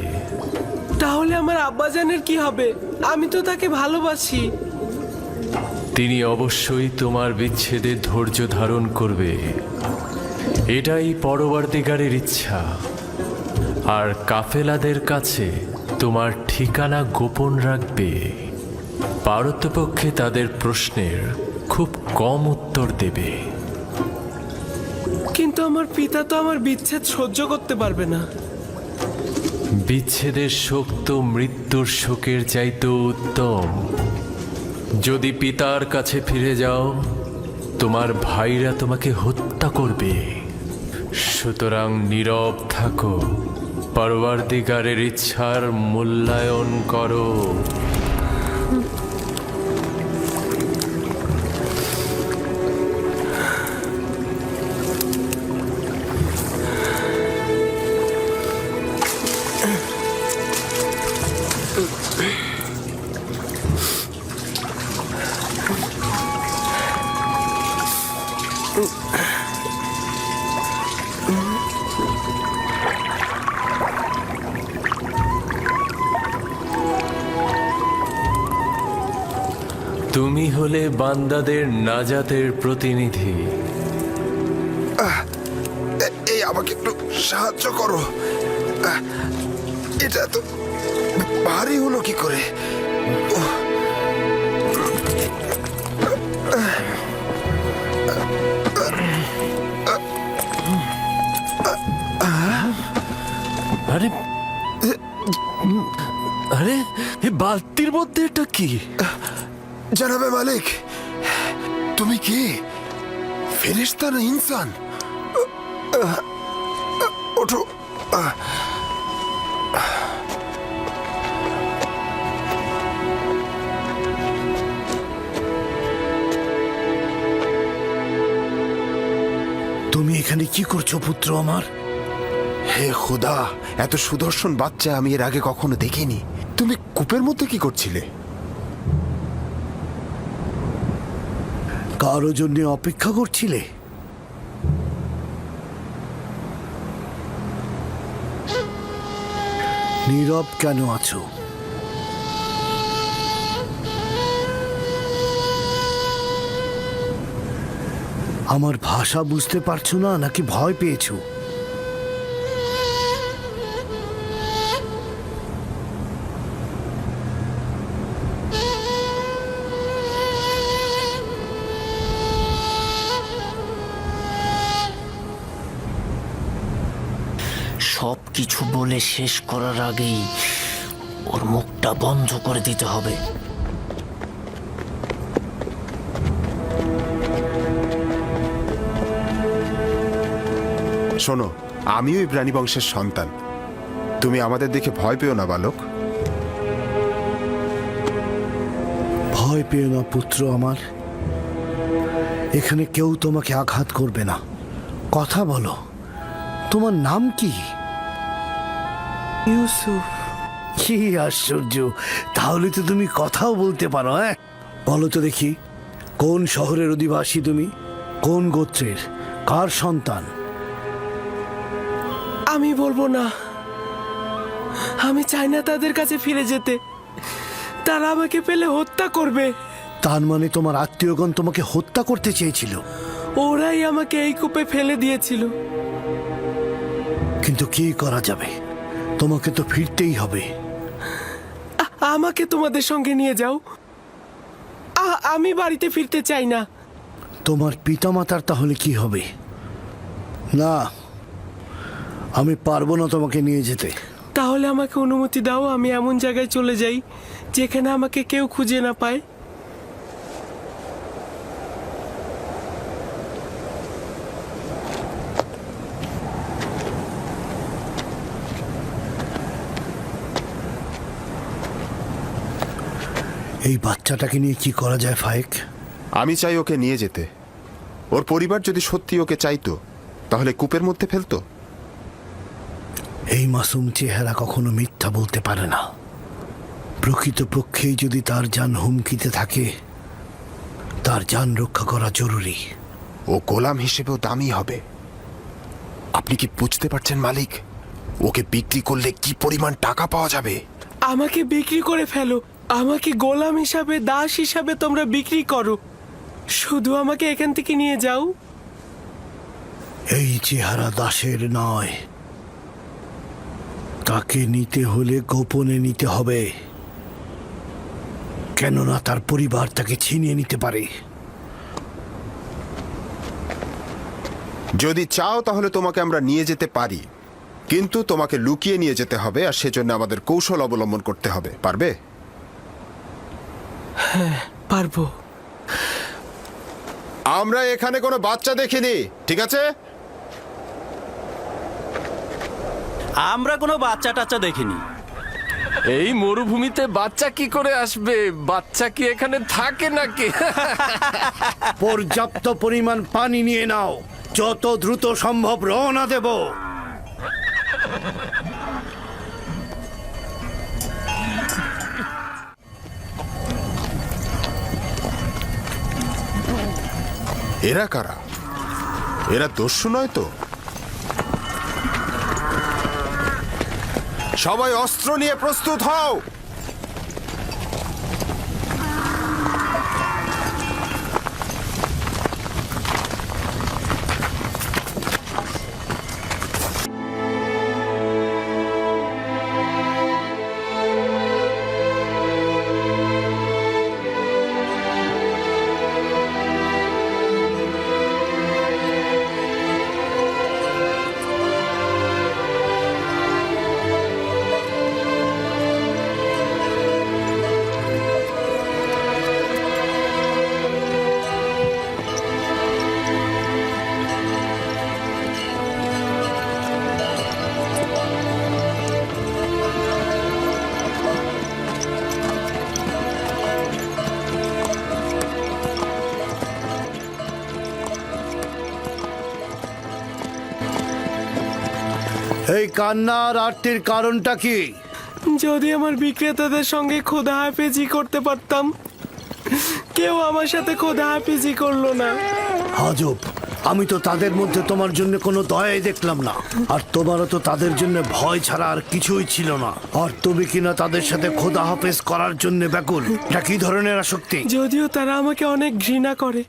তাহলে আমার আব্বাজানের কি হবে? আমি তো তাকে ভালোবাসি। তিনি অবশ্যই তোমার বিচ্ছেদে ধৈর্য ধারণ করবে, এটাই পরবর্তীকারের ইচ্ছা। আর কাফেলাদের কাছে তোমার ঠিকানা গোপন রাখবে। পারতপক্ষে তাদের প্রশ্নের খুব কম উত্তর দেবে। কিন্তু আমার পিতা তো আমার বিচ্ছেদ সহ্য করতে পারবে না। বিচ্ছেদের শোক তো মৃত্যুর শোকের চাইতেও উত্তম। যদি পিতার কাছে ফিরে যাও, তোমার ভাইরা তোমাকে হত্যা করবে। সুতরাং নীরব থাকো, পরবর্তীকারের ইচ্ছার মূল্যায়ন করো। তুমি হলে বান্দাদের নাজাতের প্রতিনিধি। এই আমাকে একটু সাহায্য করো। এটা তো ভারী হলো কি করে? আরে আরে, এই বালতির মধ্যে এটা কি? জানাবে মালিক, তুমি কি ফেরেশতা না ইনসান? ওঠো। তুমি এখানে কি করছো পুত্র আমার? হে খোদা, এত সুদর্শন বাচ্চা আমি এর আগে কখনো দেখিনি। তুমি কূপের মধ্যে কি করছিলে? কারো জন্য অপেক্ষা করছিলে? নীরব কেন আছো? আমার ভাষা বুঝতে পারছো না নাকি ভয় পেয়েছো? সব কিছু বলে শেষ করার আগেই ওর মুখটা বন্ধ করে দিতে হবে। শোনো, আমিও এই প্রাণী বংশের সন্তান। তুমি আমাদের দেখে ভয় পেও না বালক। ভয় পেও না পুত্র আমার। এখানে কেউ তোমাকে আঘাত করবে না। কথা বলো, তোমার নাম কি? ইউসুফ। কি আশ্চর্য, তাহলে তো তুমি কথাও বলতে পারো। হ্যাঁ, বলো তো দেখি, কোন শহরের অধিবাসী তুমি? কোন গোত্রের? কার সন্তান? আমি বলবো না। আমি চাই না তাদের কাছে ফিরে যেতে। তারা আমাকে পেলে হত্যা করবে। তার মানে তোমার আত্মীয়গণ তোমাকে হত্যা করতে চেয়েছিল? ওরাই আমাকে এই কূপে ফেলে দিয়েছিল। কিন্তু কি করা যাবে, তোমাকে তো ফিরতেই হবে। আমাকে তোমাদের সঙ্গে নিয়ে যাও। আমি বাড়িতে ফিরতে চাই না। তোমার পিতামাতার তাহলে কি হবে? না, আমি পারবো না তোমাকে নিয়ে যেতে। তাহলে আমাকে অনুমতি দাও, আমি এমন জায়গায় চলে যাই যেখানে আমাকে কেউ খুঁজে না পায়। এই বাচ্চাটাকে নিয়ে কি করা যায় ফায়েক? আমি চাই ওকে নিয়ে যেতে। ওর পরিবার যদি সত্যি ওকে চাইতো তাহলে কূপের মধ্যে ফেলতো। এই মাসুম চেহারা কখনো মিথ্যা বলতে পারে না। প্রকৃতপক্ষেই যদি তার জান হুমকিতে থাকে, তার জান রক্ষা করা জরুরি। ও গোলাম হিসেবেও দামি হবে। আপনি কি বুঝতে পারছেন মালিক? ওকে বিক্রি করলে কি পরিমাণ টাকা পাওয়া যাবে? আমাকে বিক্রি করে ফেলো, আমাকে গোলাম হিসাবে, দাস হিসাবে তোমরা বিক্রি করো। শুধু আমাকে এখান থেকে নিয়ে যাও। এই চেহারা দাসের নয়, তাকে নিতে হলে গোপনে নিতে হবে, কেননা তার পরিবার তাকে ছিনিয়ে নিতে পারে। যদি চাও তাহলে তোমাকে আমরা নিয়ে যেতে পারি, কিন্তু তোমাকে লুকিয়ে নিয়ে যেতে হবে, আর সেজন্য আমাদের কৌশল অবলম্বন করতে হবে। পারবে? হ্যাঁ, পারবো। আমরা এখানে কোনো বাচ্চা দেখিনি, ঠিক আছে? আমরা কোনো বাচ্চা টাচ্চা দেখিনি। এই মরুভূমিতে বাচ্চা কি করে আসবে? বাচ্চা কি এখানে থাকে নাকি? পর্যাপ্ত পরিমাণ পানি নিয়ে নাও, যত দ্রুত সম্ভব রওনা দেব। এরা কারা? এরা দস্যু নয় তো? সবাই অস্ত্র নিয়ে প্রস্তুত হও। এই কান্না আর আরতির কারণটা কি? যদি আমার বিক্রেতাদের সঙ্গে খোদা হাফেজি করতে পারতাম। কেউ আমার সাথে খোদা হাফেজি করলো না। আজব, আমি তো তাদের মধ্যে তোমার জন্য কোনো দয়াই দেখলাম না, আর তোমারও তো তাদের জন্য ভয় ছাড়া আর কিছুই ছিল না। আর তুমি কিনা তাদের সাথে খোদা হাফেজ করার জন্য ব্যাকুল। এটা কি ধরনের আসক্তি? যদিও তারা আমাকে অনেক ঘৃণা করে,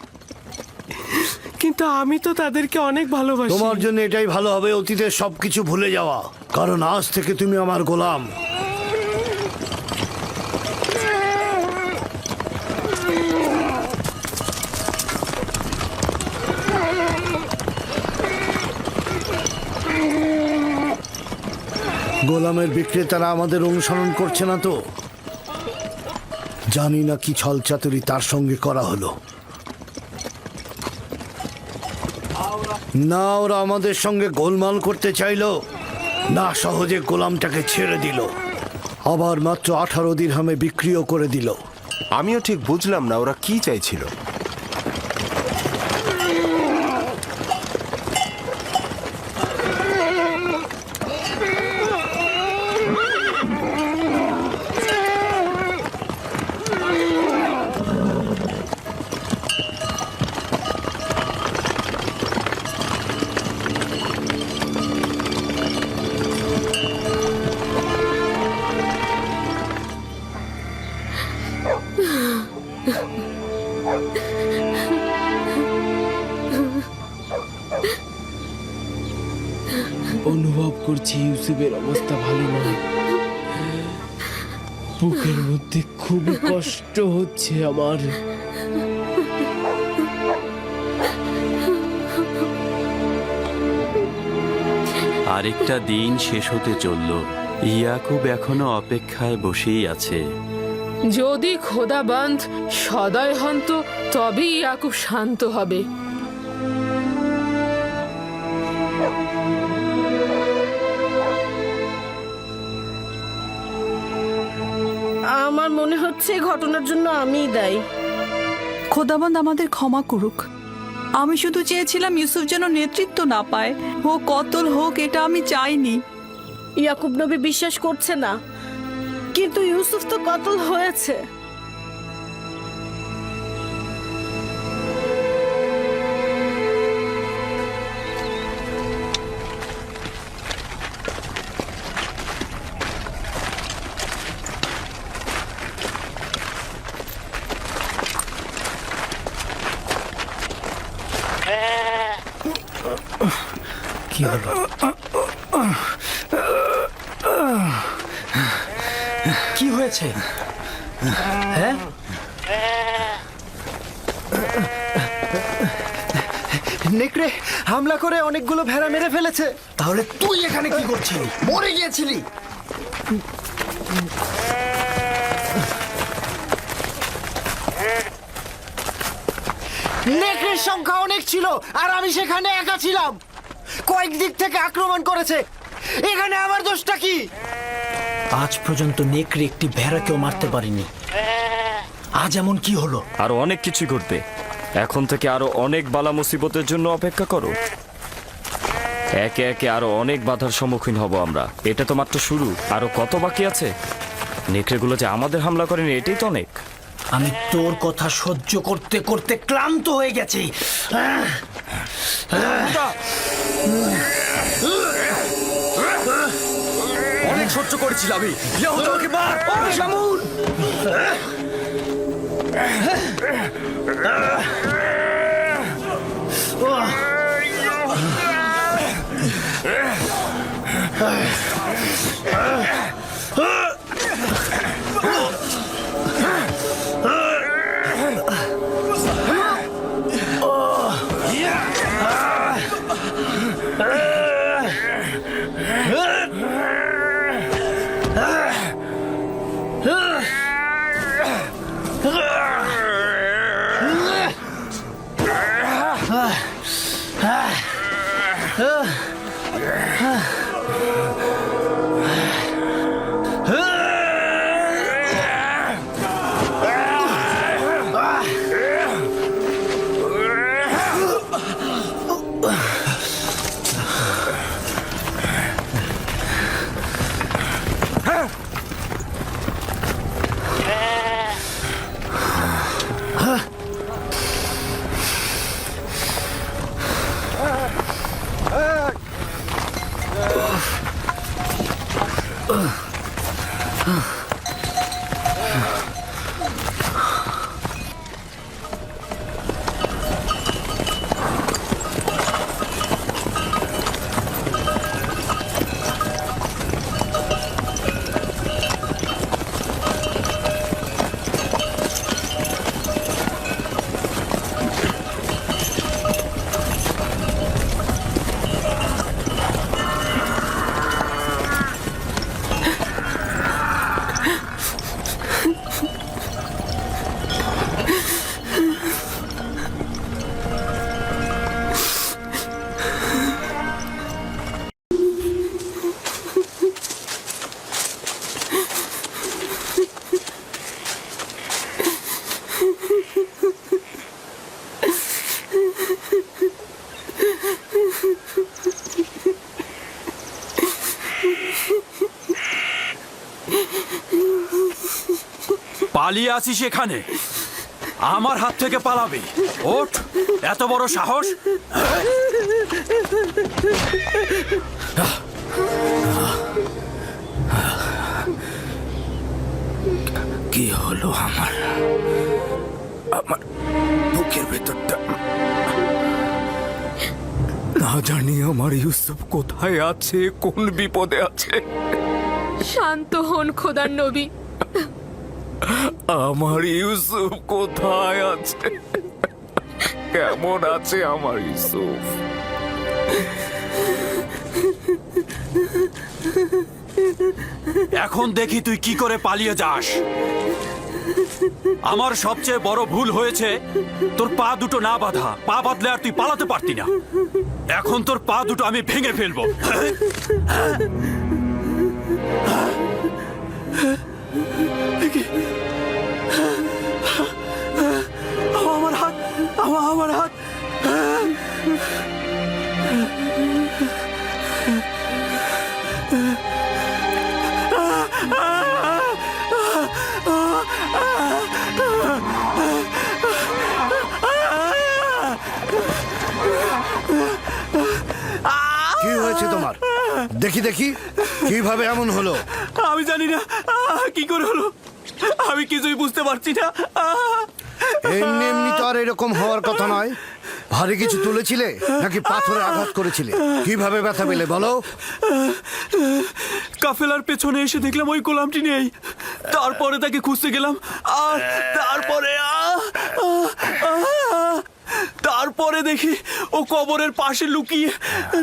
কিন্তু আমি তো তাদেরকে অনেক ভালোবাসি। তোমার জন্য এটাই ভালো হবে অতীতের সবকিছু ভুলে যাওয়া, কারণ আজ থেকে তুমি আমার গোলাম। গোলামের বিক্রেতারা আমাদের অনুসরণ করছে না তো? জানি না কি ছলচাতুরি তার সঙ্গে করা হলো। না ওরা আমাদের সঙ্গে গোলমাল করতে চাইলো, না সহজে গোলামটাকে ছেড়ে দিল, আবার মাত্র 18 দিরহামে বিক্রিও করে দিল। আমিও ঠিক বুঝলাম না ওরা কি চাইছিল। অনুভব করছি ইউসুফের অবস্থা ভালো নয়। বুকের মধ্যে খুবই কষ্ট হচ্ছে আমার। আরেকটা দিন শেষ হতে চলল। ইয়াকুব এখনো অপেক্ষায় বসেই আছে। যদি খোদাবন্ধ সদয় হন তো তবেই ইয়াকুব শান্ত হবে। আমার মনে হচ্ছে এই ঘটনার জন্য আমিই দায়ী। খোদাবন্দ আমাদের ক্ষমা করুক। আমি শুধু চেয়েছিলাম ইউসুফ যেন নেতৃত্ব না পায়, ও কতল হোক এটা আমি চাইনি। ইয়াকুব নবী বিশ্বাস করছে না, কিন্তু ইউসুফ তো কতল হয়েছে। কি হলো? কি হয়েছে? হ্যাঁ, নেকড়ে হামলা করে অনেকগুলো ভেড়া মেরে ফেলেছে। তাহলে তুই এখানে কি করছিলি? মরে গিয়েছিলি? নেকড়ের সংখ্যা অনেক ছিল আর আমি সেখানে একা ছিলাম। কয়েক দিক থেকে আক্রমণ করেছে, এখানে আমার দোষটা কি? আজ পর্যন্ত নেকড়ে একটি ভেড়াকেও মারতে পারিনি, আজ এমন কি হলো? আরো অনেক কিছু ঘটবে। এখন থেকে আরো অনেক বালা মুসিবতের জন্য অপেক্ষা করো। একে একে আরো অনেক বাধার সম্মুখীন হব আমরা। এটা তো মাত্র শুরু, আরো কত বাকি আছে। নেকড়েগুলো যে আমাদের হামলা করেনি এটাই তো অনেক। আমি তোর কথা সহ্য করতে করতে ক্লান্ত হয়ে গেছি। অনেক সহ্য করেছি আমি। ইয়াহুদা ওকে মার। শামুন! পালিয়ে আসিস এখানে, আমার হাত থেকে পালাবি? ওঠ, এত বড় সাহস! কি হলো আমার? আমার বুকের ভেতরটা না, না জানি আমার ইউসুফ কোথায় আছে, কোন বিপদে আছে। শান্ত হন খোদার নবী। আমার ইউসুফ কোথায় আছে? কেমন আছে আমার ইউসুফ? এখন দেখি তুই কি করে পালিয়ে যাস। আমার সবচেয়ে বড় ভুল হয়েছে তোর পা দুটো না বাঁধা। পা বাঁধলে আর তুই পালাতে পারতি না। এখন তোর পা দুটো আমি ভেঙে ফেলবো। আমার হাত, আমার হাত। কি হয়েছে তোমার? দেখি দেখি কিভাবে এমন হলো। আমি জানি না কি করে হলো, আমি কিছুই বুঝতে পারছি না। এমনি এমনি তো আর এরকম হওয়ার কথা নয়। ভারী কিছু তুলেছিলে নাকি পাথরে আঘাত করেছিলে? কিভাবে ব্যথা পেলে বলো। কাফেলার পেছনে এসে দেখলাম ওই গোলামটি নেই। তারপরে তাকে খুঁজতে গেলাম, আর তারপরে দেখি ও কবরের পাশে লুকিয়ে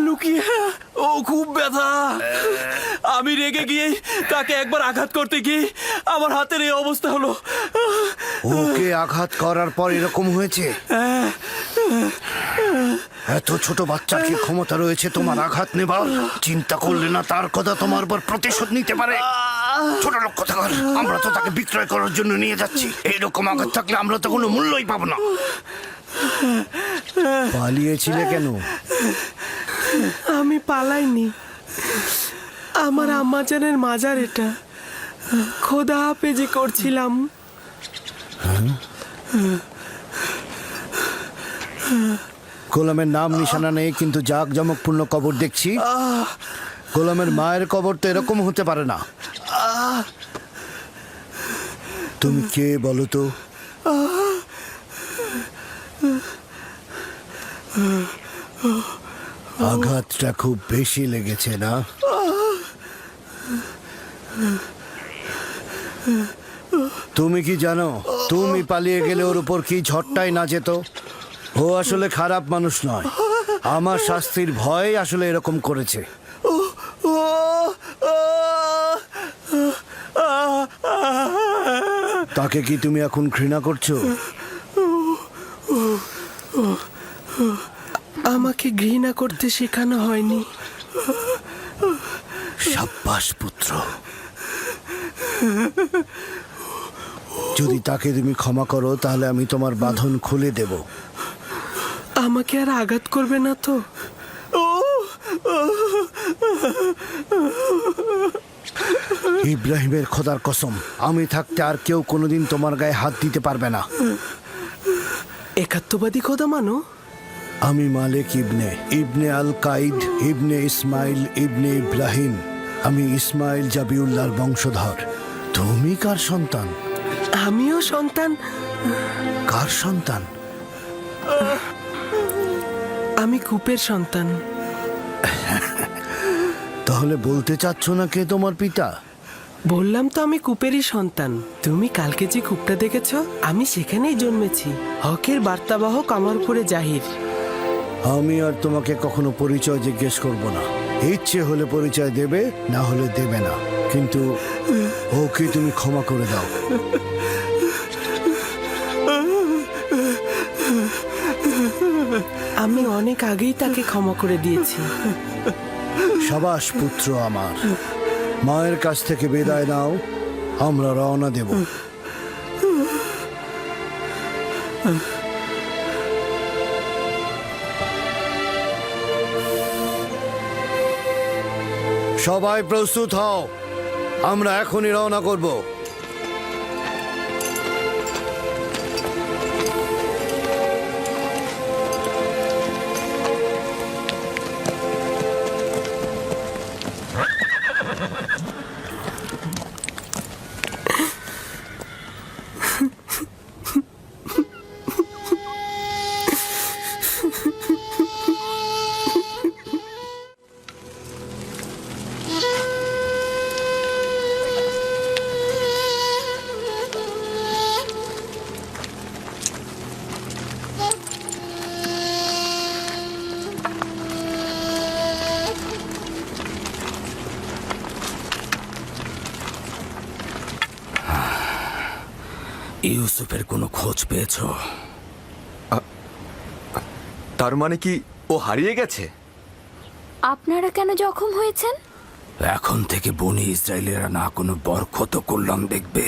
লুকিয়ে। ও খুব ব্যথা। আমি রেগে গিয়ে তাকে একবার আঘাত করতে গিয়ে আমার হাতের এই অবস্থা হলো। ওকে আঘাত করার পর এরকম হয়েছে? এত ছোট বাচ্চার কি ক্ষমতা রয়েছে তোমার আঘাত নেবার? চিন্তা করলে না তার কথা তোমার উপর প্রতিশোধ নিতে পারে? ছোট লোক কথা কর। আমরা তো তাকে বিক্রয় করার জন্য নিয়ে যাচ্ছি। এইরকম আঘাত থাকলে আমরা তো কোনো মূল্যই পাবো না। পালিয়েছিলে কেন? আমি পালাইনি। আমার আম্মাজানের মাজার এটা। খোদা হাফেজি করছিলাম। গোলামের নাম নিশানা নেই, কিন্তু জাঁকজমকপূর্ণ কবর দেখছি। গোলামের মায়ের কবর তো এরকম হতে পারে না। তুমি কে বলো তো? আঘাতটা খুব বেশি লেগেছে না? তুমি কি জানো তুমি পালিয়ে গেলে ওর উপর কি ঝড়টাই না যেত? ও আসলে খারাপ মানুষ নয়। আমার শাস্তির ভয় আসলে এরকম করেছে। তাকে কি তুমি এখন ঘৃণা করছো? আমাকে ঘৃণা করতে শেখানো হয়নি। সাব্বাস পুত্র। যদি তাকে তুমি ক্ষমা করো তাহলে আমি তোমার বাঁধন খুলে দেব। আমাকে আর আঘাত করবে না তো? ইব্রাহিমের খোদার কসম, আমি থাকতে আর কেউ কোনোদিন তোমার গায়ে হাত দিতে পারবে না। একাত্মবাদী খোদা মানো? আমি মালিক ইবনে ইবনে আল কাইদ ইবনে ইসমাইল ইবনে ইব্রাহিম। আমি ইসমাইল জাবিউল্লাহর বংশধর। তুমি কার সন্তান? আমিও সন্তান। কার সন্তান? আমি কূপের সন্তান। তাহলে বলতে চাচ্ছ না কে তোমার পিতা? বললাম তো আমি কূপেরই সন্তান। তুমি কালকে যে কূপটা দেখেছ, আমি সেখানেই জন্মেছি। হকের বার্তাবাহক আমার উপরে জাহির। আমি আর তোমাকে কখনো পরিচয় জিজ্ঞেস করব না। ইচ্ছে হলে পরিচয় দেবে, না হলে দেবে না। কিন্তু ওকে তুমি ক্ষমা করে দাও। আমি অনেক আগেই তাকে ক্ষমা করে দিয়েছি। সাবাস পুত্র আমার। মায়ের কাছ থেকে বিদায় নাও, আমরা রওনা দেব। সবাই প্রস্তুত হও, আমরা এখনই রওনা করব। ইউসুফের কোনো খোঁজ পেয়েছো? তার মানে কি ও হারিয়ে গেছে? আপনারা কেন জখম হয়েছেন? এখন থেকে বনি ইসরায়েলেরা না কোনো বরকত কল্যাণ দেখবে,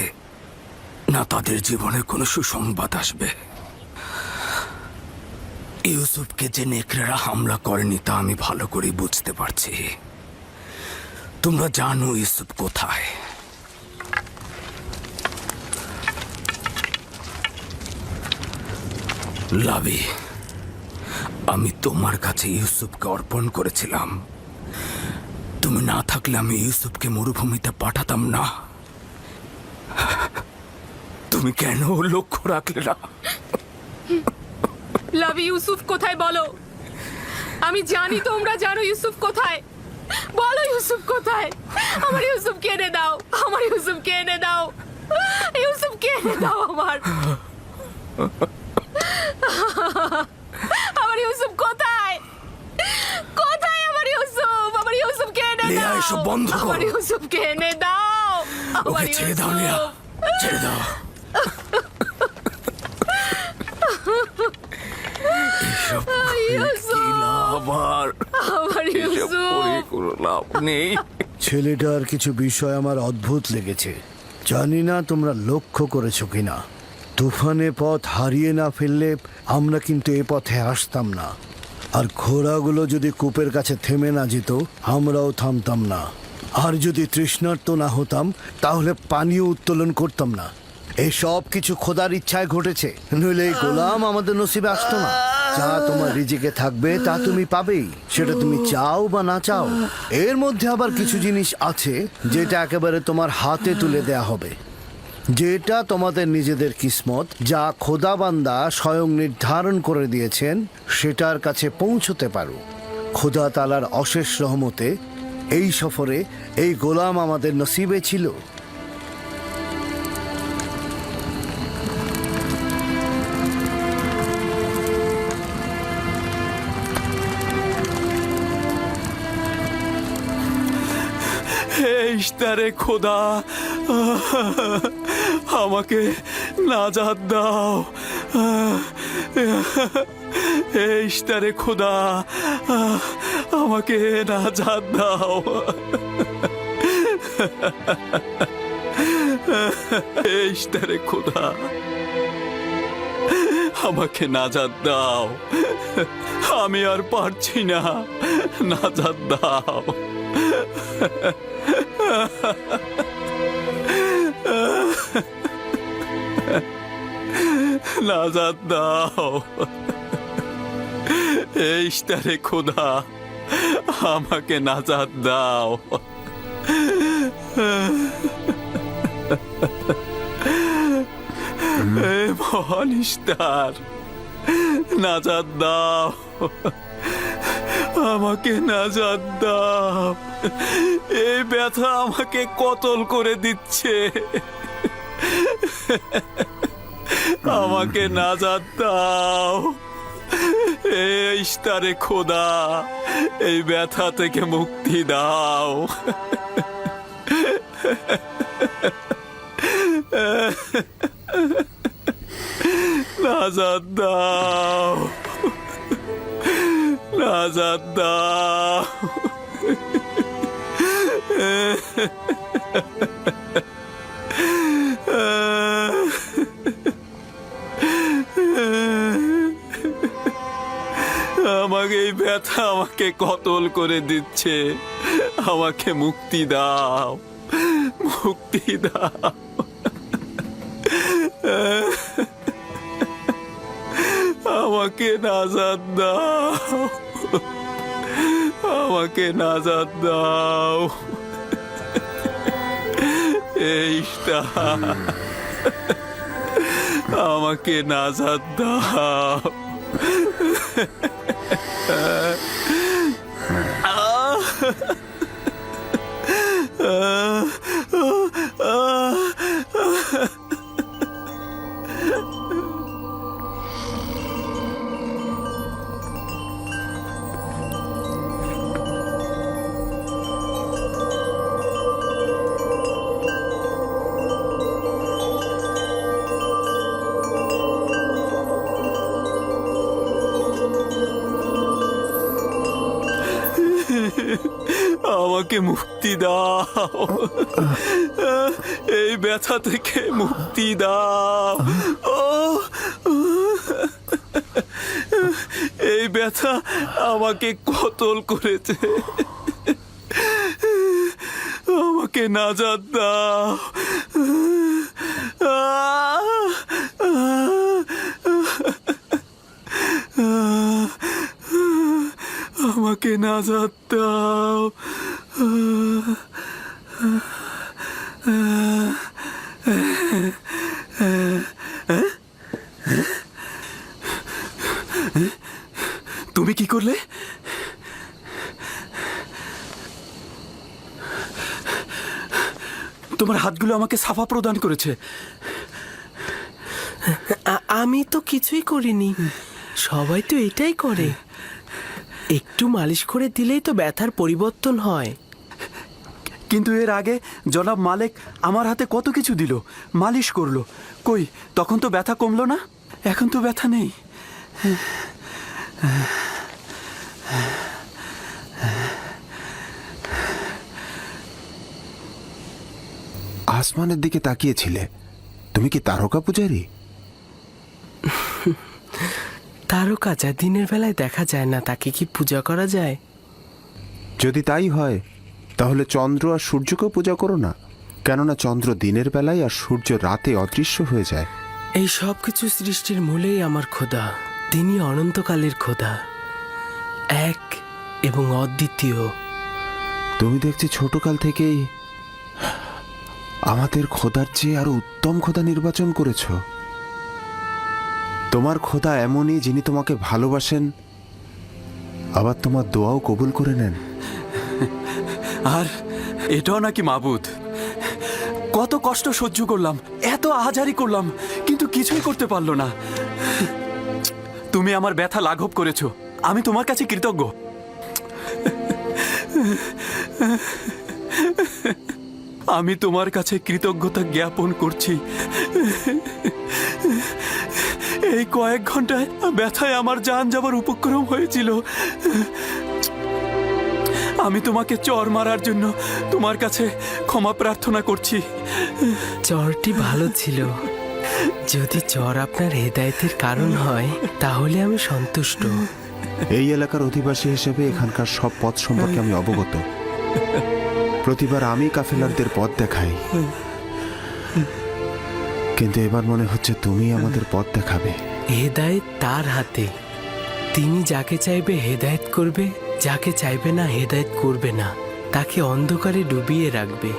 না তাদের জীবনে কোনো সুসংবাদ আসবে। ইউসুফকে যে নেকড়েরা হামলা করেনি তা আমি ভালো করে বুঝতে পারছি। তোমরা জানো ইউসুফ কোথায়। লাবি, আমি তোমার কাছে ইউসুফকে অর্পণ করেছিলাম। তুমি না থাকলে আমি ইউসুফকে মরুভূমিতে পাঠাতাম না। তুমি কেন ওর লক্ষ্য রাখলে না? লাভি, ইউসুফ কোথায় বলো? আমি জানি তোমরা জানো ইউসুফ কোথায়। বলো ইউসুফ কোথায়? আমার ইউসুফকে এনে দাও, আমার ইউসুফকে এনে দাও, ইউসুফকে এনে দাও আমার। আমার ইউসুফ কোথায়? কোথায় আমার ইউসুফ? আমার ইউসুফকে এনে লিয়া, দাও, এসব বন্ধ করো। আমার ইউসুফকে এনে দাও, আমার ওকে ছেড়ে দাও লিয়া, ছেড়ে দাও। এসব কি লাভ আর? আমার ইউসুফ। কোনো লাভ নেই। ছেলেটার কিছু বিষয় আমার অদ্ভুত লেগেছে। জানি না তোমরা লক্ষ্য করেছো কিনা। তুফানে পথ হারিয়ে না ফেললে আমরা কিন্তু এ পথে আসতাম না। আর ঘোড়াগুলো যদি কূপের কাছে থেমে না যেত, আমরাও থামতাম না। আর যদি তৃষ্ণার্ত না হতাম, তাহলে পানীয় উত্তোলন করতাম না। এই সব কিছু খোদার ইচ্ছায় ঘটেছে, নইলে এই গোলাম আমাদের নসিবে আসতো না। যা তোমার রিজিকে থাকবে তা তুমি পাবেই, সেটা তুমি চাও বা না চাও। এর মধ্যে আবার কিছু জিনিস আছে যেটা একেবারে তোমার হাতে তুলে দেয়া হবে, যেটা তোমাদের নিজেদের কিসমত, যা খোদাবান্দা স্বয়ং নির্ধারণ করে দিয়েছেন সেটার কাছে পৌঁছতে পারো। খোদা তাআলার অশেষ রহমতে এই সফরে এই গোলাম আমাদের নসিবে ছিল। ইশতারে খোদা, আমাকে নাজাত দাও। ইশতারে খোদা, আমাকে নাজাত দাও। ইশতারে খোদা, আমাকে নাজাত দাও। আমি আর পারছি না, নাজাত দাও। নাজাত দাও। ইশতারে খোদা, আমাকে নাজাত দাও। মহান ইশতার, নাজাত দাও, আমাকে নাজাত দাও। এই ব্যথা আমাকে কতল করে দিচ্ছে। আমাকে নাজাত দাও। ইশতারে খোদা, এই ব্যথা থেকে মুক্তি দাও। নাজাত দাও, নাজাত দাও। আমাকে এই ব্যথা আমাকে কতল করে দিচ্ছে। আমাকে মুক্তি দাও, মুক্তি দাও। আমাকে নাজাত দাও, আমাকে নাজাত দাও। এইটা আমাকে নাজাত দাও। আমাকে মুক্তি দাও, এই ব্যথা থেকে মুক্তি দাও। ও এই ব্যথা আমাকে কতল করেছে, আমাকে নাজাত দাও। আমাকে নাজাত দাও। তুমি কি করলে? তোমার হাতগুলো আমাকে সাফা প্রদান করেছে। আমি তো কিছুই করিনি, সবাই তো এটাই করে। একটু মালিশ করে দিলেই তো ব্যথার পরিবর্তন হয়। কিন্তু এর আগে জনাব মালিক আমার হাতে কত কিছু দিল, মালিশ করলো। কই, তখন তো ব্যথা কমলো না? এখন তো ব্যথা নেই। আসমানের দিকে তাকিয়েছিলে, তুমি কি তারকা পূজারী? তারকা যা দিনের বেলায় দেখা যায় না, তাকে কি পূজা করা যায়? যদি তাই হয় তাহলে চন্দ্র আর সূর্যকেও পূজা করো না, কেননা চন্দ্র দিনের বেলায় আর সূর্য রাতে অদৃশ্য হয়ে যায়। এই সব কিছু সৃষ্টির মূলেই আমার খোদা। তিনি অনন্তকালের খোদা, এক এবং অদ্বিতীয়। তুমি দেখছি ছোটকাল থেকেই আমাদের খোদার চেয়ে আরো উত্তম খোদা নির্বাচন করেছ। তোমার খোদা এমনই, যিনি তোমাকে ভালোবাসেন, আবার তোমার দোয়াও কবুল করে নেন। আর এটাও নাকি মাবুদ? কত কষ্ট সহ্য করলাম, এত আহাজারি করলাম, কিন্তু কিছুই করতে পারলো না। তুমি আমার ব্যথা লাঘব করেছো, আমি তোমার কাছে কৃতজ্ঞ। আমি তোমার কাছে কৃতজ্ঞতা জ্ঞাপন করছি। এই কয়েক ঘন্টায় ব্যথায় আমার জান যাবার উপক্রম হয়েছিল। আমি তোমাকে চর মারার জন্য তোমার কাছে ক্ষমা প্রার্থনা করছি। চরটি ভালো ছিল। যদি চর আপনার হেদায়েতের কারণ হয় তাহলে আমি সন্তুষ্ট। এই এলাকার অধিবাসী হিসেবে এখানকার সব পথ সম্পর্কে আমি অবগত। প্রতিবার আমি কাফেলারদের পথ দেখাই, কিন্তু এবার মনে হচ্ছে তুমি আমাদের পথ দেখাবে। হেদায়েত তার হাতে। তিনি যাকে চাইবে হেদায়েত করবে, যাকে চাইবে না হেদায়েত করবে না, তাকে অন্ধকারে ডুবিয়ে রাখবে।